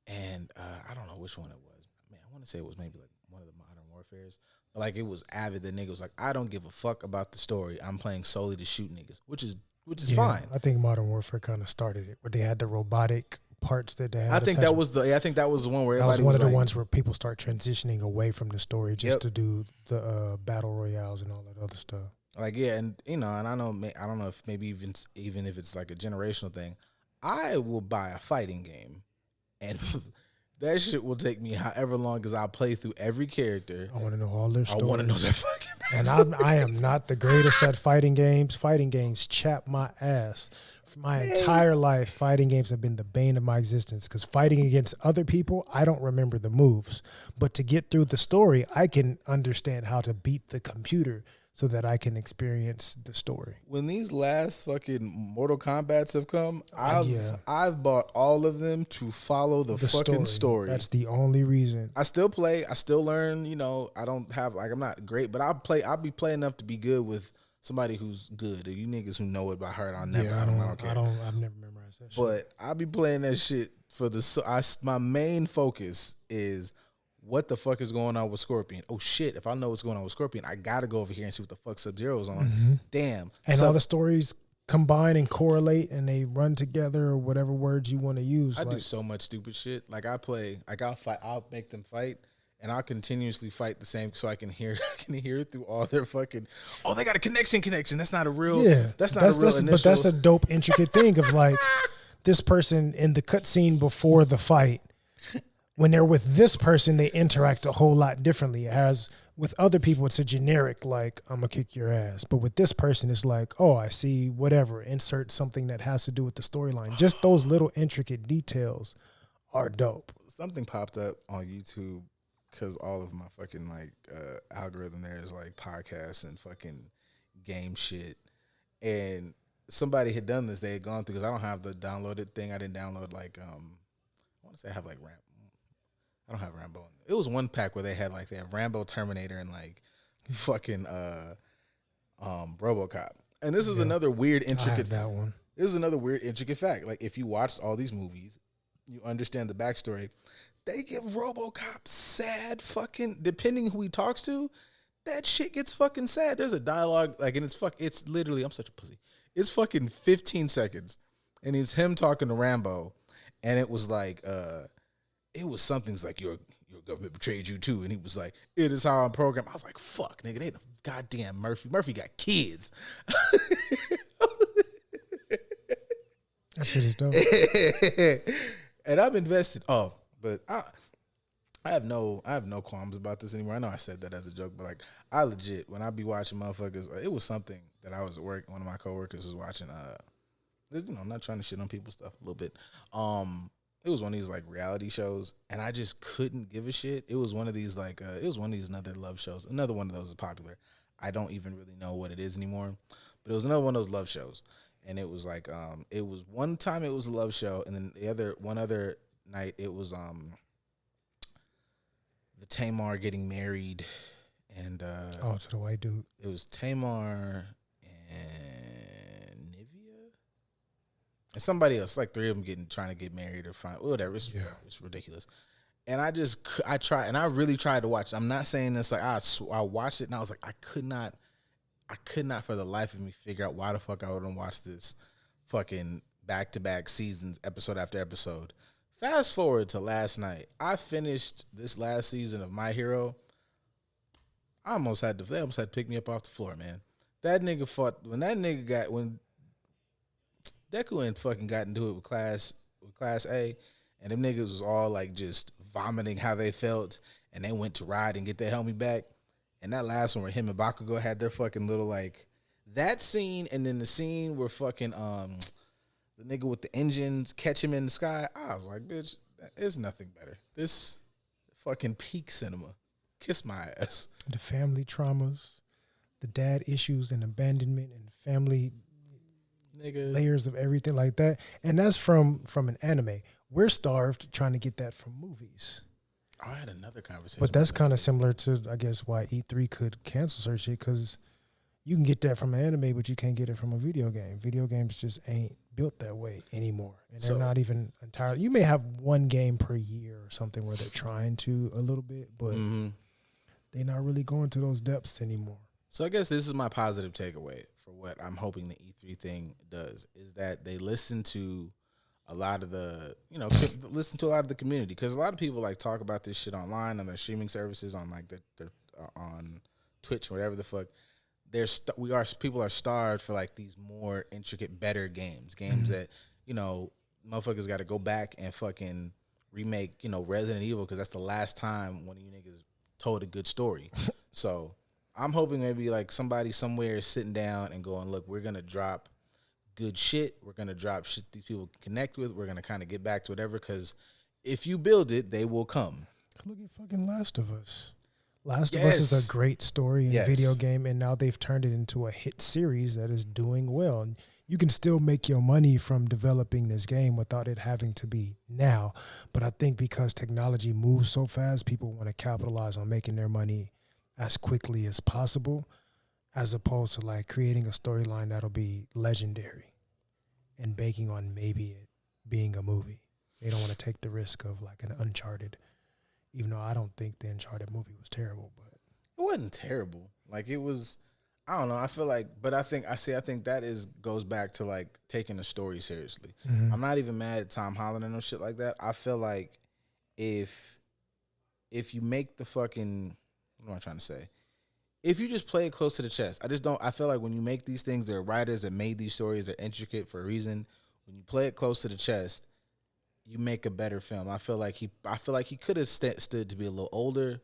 and I don't know which one it was. Man, I want to say it was maybe like one of the Modern Warfares. But like it was Avid. The nigga was like, I don't give a fuck about the story. I'm playing solely to shoot niggas, which is fine. I think Modern Warfare kind of started it, where they had the robotic parts that they had. I think that was the one where that was everybody one of the like, ones where people start transitioning away from the story just to do the battle royales and all that other stuff. Like and and I don't know if maybe even if it's like a generational thing, I will buy a fighting game, and that shit will take me however long because I'll play through every character. I want to know all their stories. I want to know their fucking. And I am not the greatest at fighting games. Fighting games chap my ass. For my entire life, fighting games have been the bane of my existence because fighting against other people, I don't remember the moves. But to get through the story, I can understand how to beat the computer so that I can experience the story. When these last fucking Mortal Kombats have come, I've bought all of them to follow the fucking story. That's the only reason. I still play. I still learn. I don't have I'm not great, but I'll be playing enough to be good with somebody who's good. Or you niggas who know it by heart, I'll never. Yeah, I don't care. I've never memorized that shit. But I'll be playing that shit for my main focus is what the fuck is going on with Scorpion. Oh shit, if I know what's going on with Scorpion, I gotta go over here and see what the fuck Sub-Zero is on. Mm-hmm. Damn. And all the stories combine and correlate and they run together or whatever words you want to use. I do so much stupid shit. Like I'll make them fight and I'll continuously fight the same so I can hear through all their fucking they got a connection. That's not a real that's not a real initial. But that's a dope intricate thing of like this person in the cutscene before the fight. When they're with this person, they interact a whole lot differently. As with other people, it's a generic, like, I'm going to kick your ass. But with this person, it's like, oh, I see whatever. Insert something that has to do with the storyline. Just those little intricate details are dope. Something popped up on YouTube because all of my fucking, algorithm there is, podcasts and fucking game shit. And somebody had done this. They had gone through, because I don't have the downloaded thing. I didn't download, I want to say I have, Rambo. I don't have Rambo. It was one pack where they had Rambo, Terminator, and fucking RoboCop. And this is another weird intricate. That one. This is another weird intricate fact. Like if you watched all these movies, you understand the backstory. They give RoboCop sad fucking. Depending who he talks to, that shit gets fucking sad. There's a dialogue and it's literally I'm such a pussy. It's fucking 15 seconds, and it's him talking to Rambo, and it was it was something like your government betrayed you too, and he was like, "It is how I'm programmed." I was like, "Fuck, nigga, they the goddamn Murphy. Murphy got kids." That shit is dope. And I'm invested. Oh, but I have no qualms about this anymore. I know I said that as a joke, but I legit when I be watching motherfuckers, it was something that I was at work. One of my coworkers was watching. I'm not trying to shit on people's stuff a little bit. It was one of these reality shows, and I just couldn't give a shit. It was one of these another love shows. Another one of those is popular. I don't even really know what it is anymore, but it was another one of those love shows. And it was it was one time it was a love show, and then one other night it was the Tamar getting married, and to the white dude. It was Tamar and Nivea. And somebody else, three of them trying to get married or find whatever. It's ridiculous. And I really tried to watch it. I'm not saying this I watched it and I was like, I could not for the life of me figure out why the fuck I wouldn't watch this fucking back-to-back seasons, episode after episode. Fast forward to last night. I finished this last season of My Hero. They almost had to pick me up off the floor, man. That nigga fought when Deku and fucking got into it with class A, and them niggas was all just vomiting how they felt, and they went to ride and get their helmet back. And that last one where him and Bakugo had their fucking little that scene, and then the scene where fucking the nigga with the engines catch him in the sky. I was like, bitch, there's nothing better. This fucking peak cinema. Kiss my ass. The family traumas, the dad issues and abandonment and family layers of everything like that. And that's from an anime. We're starved trying to get that from movies. I had another conversation. But that's kind of similar to, I guess, why E3 could cancel certain shit, because you can get that from an anime, but you can't get it from a video game. Video games just ain't built that way anymore. And they're not even entirely. You may have one game per year or something where they're trying to a little bit, but they're not really going to those depths anymore. So I guess this is my positive takeaway for what I'm hoping the E3 thing does, is that they listen to a lot of the, listen to a lot of the community. Because a lot of people like talk about this shit online on their streaming services, on like on Twitch, whatever the fuck. People are starved for like these more intricate, better games that, motherfuckers got to go back and fucking remake, Resident Evil, because that's the last time one of you niggas told a good story. So I'm hoping maybe like somebody somewhere is sitting down and going, look, we're gonna drop good shit. We're gonna drop shit these people can connect with. We're gonna kind of get back to whatever, because if you build it, they will come. Look at fucking Last of Us. Last of Us is a great story and video game, and now they've turned it into a hit series that is doing well. And you can still make your money from developing this game without it having to be now. But I think because technology moves so fast, people want to capitalize on making their money as quickly as possible, as opposed to like creating a storyline that'll be legendary and banking on maybe it being a movie. They don't want to take the risk of like an Uncharted. Even though I don't think the Uncharted movie was terrible, but it wasn't terrible. Like it was, I don't know. I feel like, but I think that goes back to like taking the story seriously. I'm not even mad at Tom Holland and no shit like that. I feel like if you make the fucking, what am I trying to say? If you just play it close to the chest, I feel like when you make these things, there are writers that made these stories, they're intricate for a reason. When you play it close to the chest, you make a better film. I feel like he could have stood to be a little older,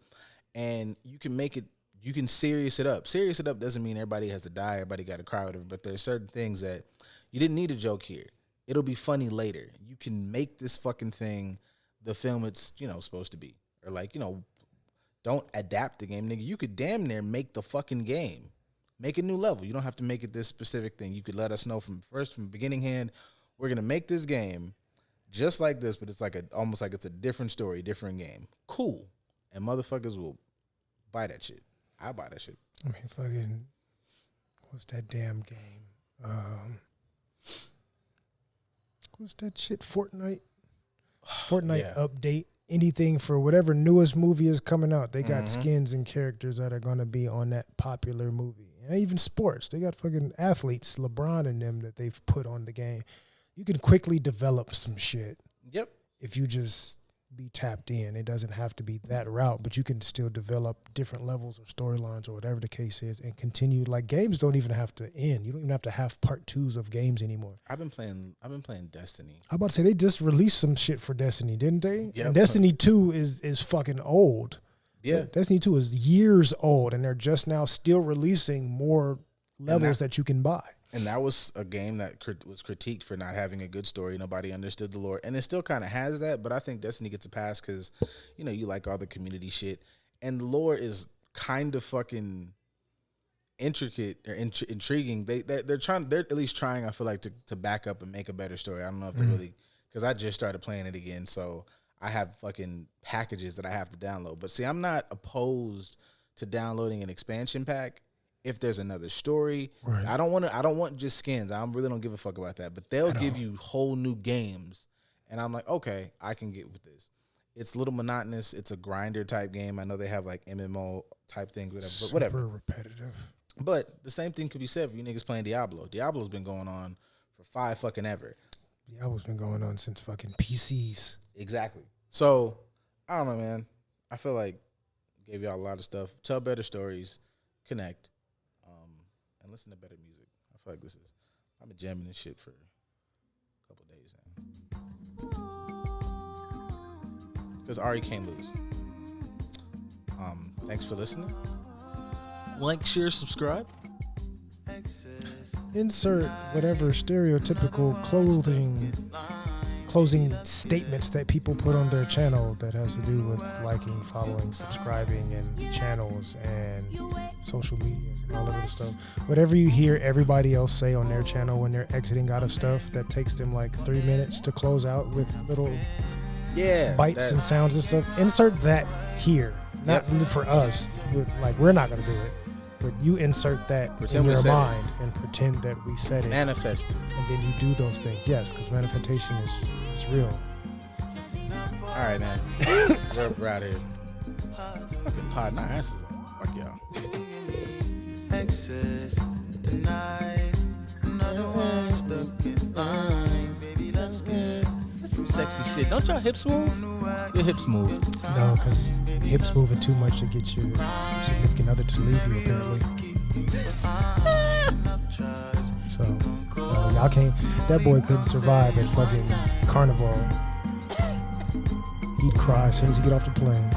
and you can make it. You can serious it up. Serious it up doesn't mean everybody has to die, everybody got to cry, whatever. But there's certain things that you didn't need a joke here. It'll be funny later. You can make this fucking thing the film it's supposed to be, or like don't adapt the game, nigga. You could damn near make the fucking game, make a new level. You don't have to make it this specific thing. You could let us know from beginning hand, we're gonna make this game just like this, but it's like almost like it's a different story, different game. Cool. And motherfuckers will buy that shit. I buy that shit. I mean, fucking, what's that damn game? What's that shit? Fortnite update. Anything for whatever newest movie is coming out. They got skins and characters that are going to be on that popular movie. And even sports. They got fucking athletes, LeBron and them, that they've put on the game. You can quickly develop some shit. Yep. If you just be tapped in. It doesn't have to be that route, but you can still develop different levels or storylines or whatever the case is and continue. Like, games don't even have to end. You don't even have to have part 2s of games anymore. I've been playing Destiny. I'm about to say, they just released some shit for Destiny, didn't they? Yeah. And Destiny 2 is fucking old. Yeah. Destiny 2 is years old, and they're just now still releasing more levels that you can buy. And that was a game that was critiqued for not having a good story. Nobody understood the lore. And it still kind of has that, but I think Destiny gets a pass because, you like all the community shit. And the lore is kind of fucking intricate or intriguing. They're at least trying, I feel like, to back up and make a better story. I don't know if they really, because I just started playing it again, so I have fucking packages that I have to download. But see, I'm not opposed to downloading an expansion pack if there's another story. Right. I don't want just skins. I really don't give a fuck about that. But they'll give you whole new games, and I'm like, okay, I can get with this. It's a little monotonous. It's a grinder type game. I know they have like MMO type things, whatever. But whatever. Super repetitive. But the same thing could be said for you niggas playing Diablo. Diablo's been going on for 5 fucking ever. Diablo's been going on since fucking PCs. Exactly. So I don't know, man. I feel like gave y'all a lot of stuff. Tell better stories. Connect. And listen to better music. I feel like I've been jamming this shit for a couple of days now. Because Ari can't lose. Thanks for listening. Like, share, subscribe. Insert whatever stereotypical closing statements that people put on their channel that has to do with liking, following, subscribing, and channels and social media and all of that stuff. Whatever you hear everybody else say on their channel when they're exiting out of stuff that takes them like 3 minutes to close out with little bites and sounds and stuff. Insert that here, not for us. Like we're not gonna do it, but you insert that in your mind and pretend that we said it, manifest it, and then you do those things. Yes, because manifestation is real. All right, man. We're out here. Fucking pod, not answers. Fuck y'all. Access tonight. Another one stuck in line. Baby, let's get Some sexy shit. Don't y'all hips move? Your hips move. No, because hips moving too much to get your significant other to leave you, apparently. So, no, y'all can't. That boy couldn't survive at fucking Carnival. He'd cry as soon as he get off the plane.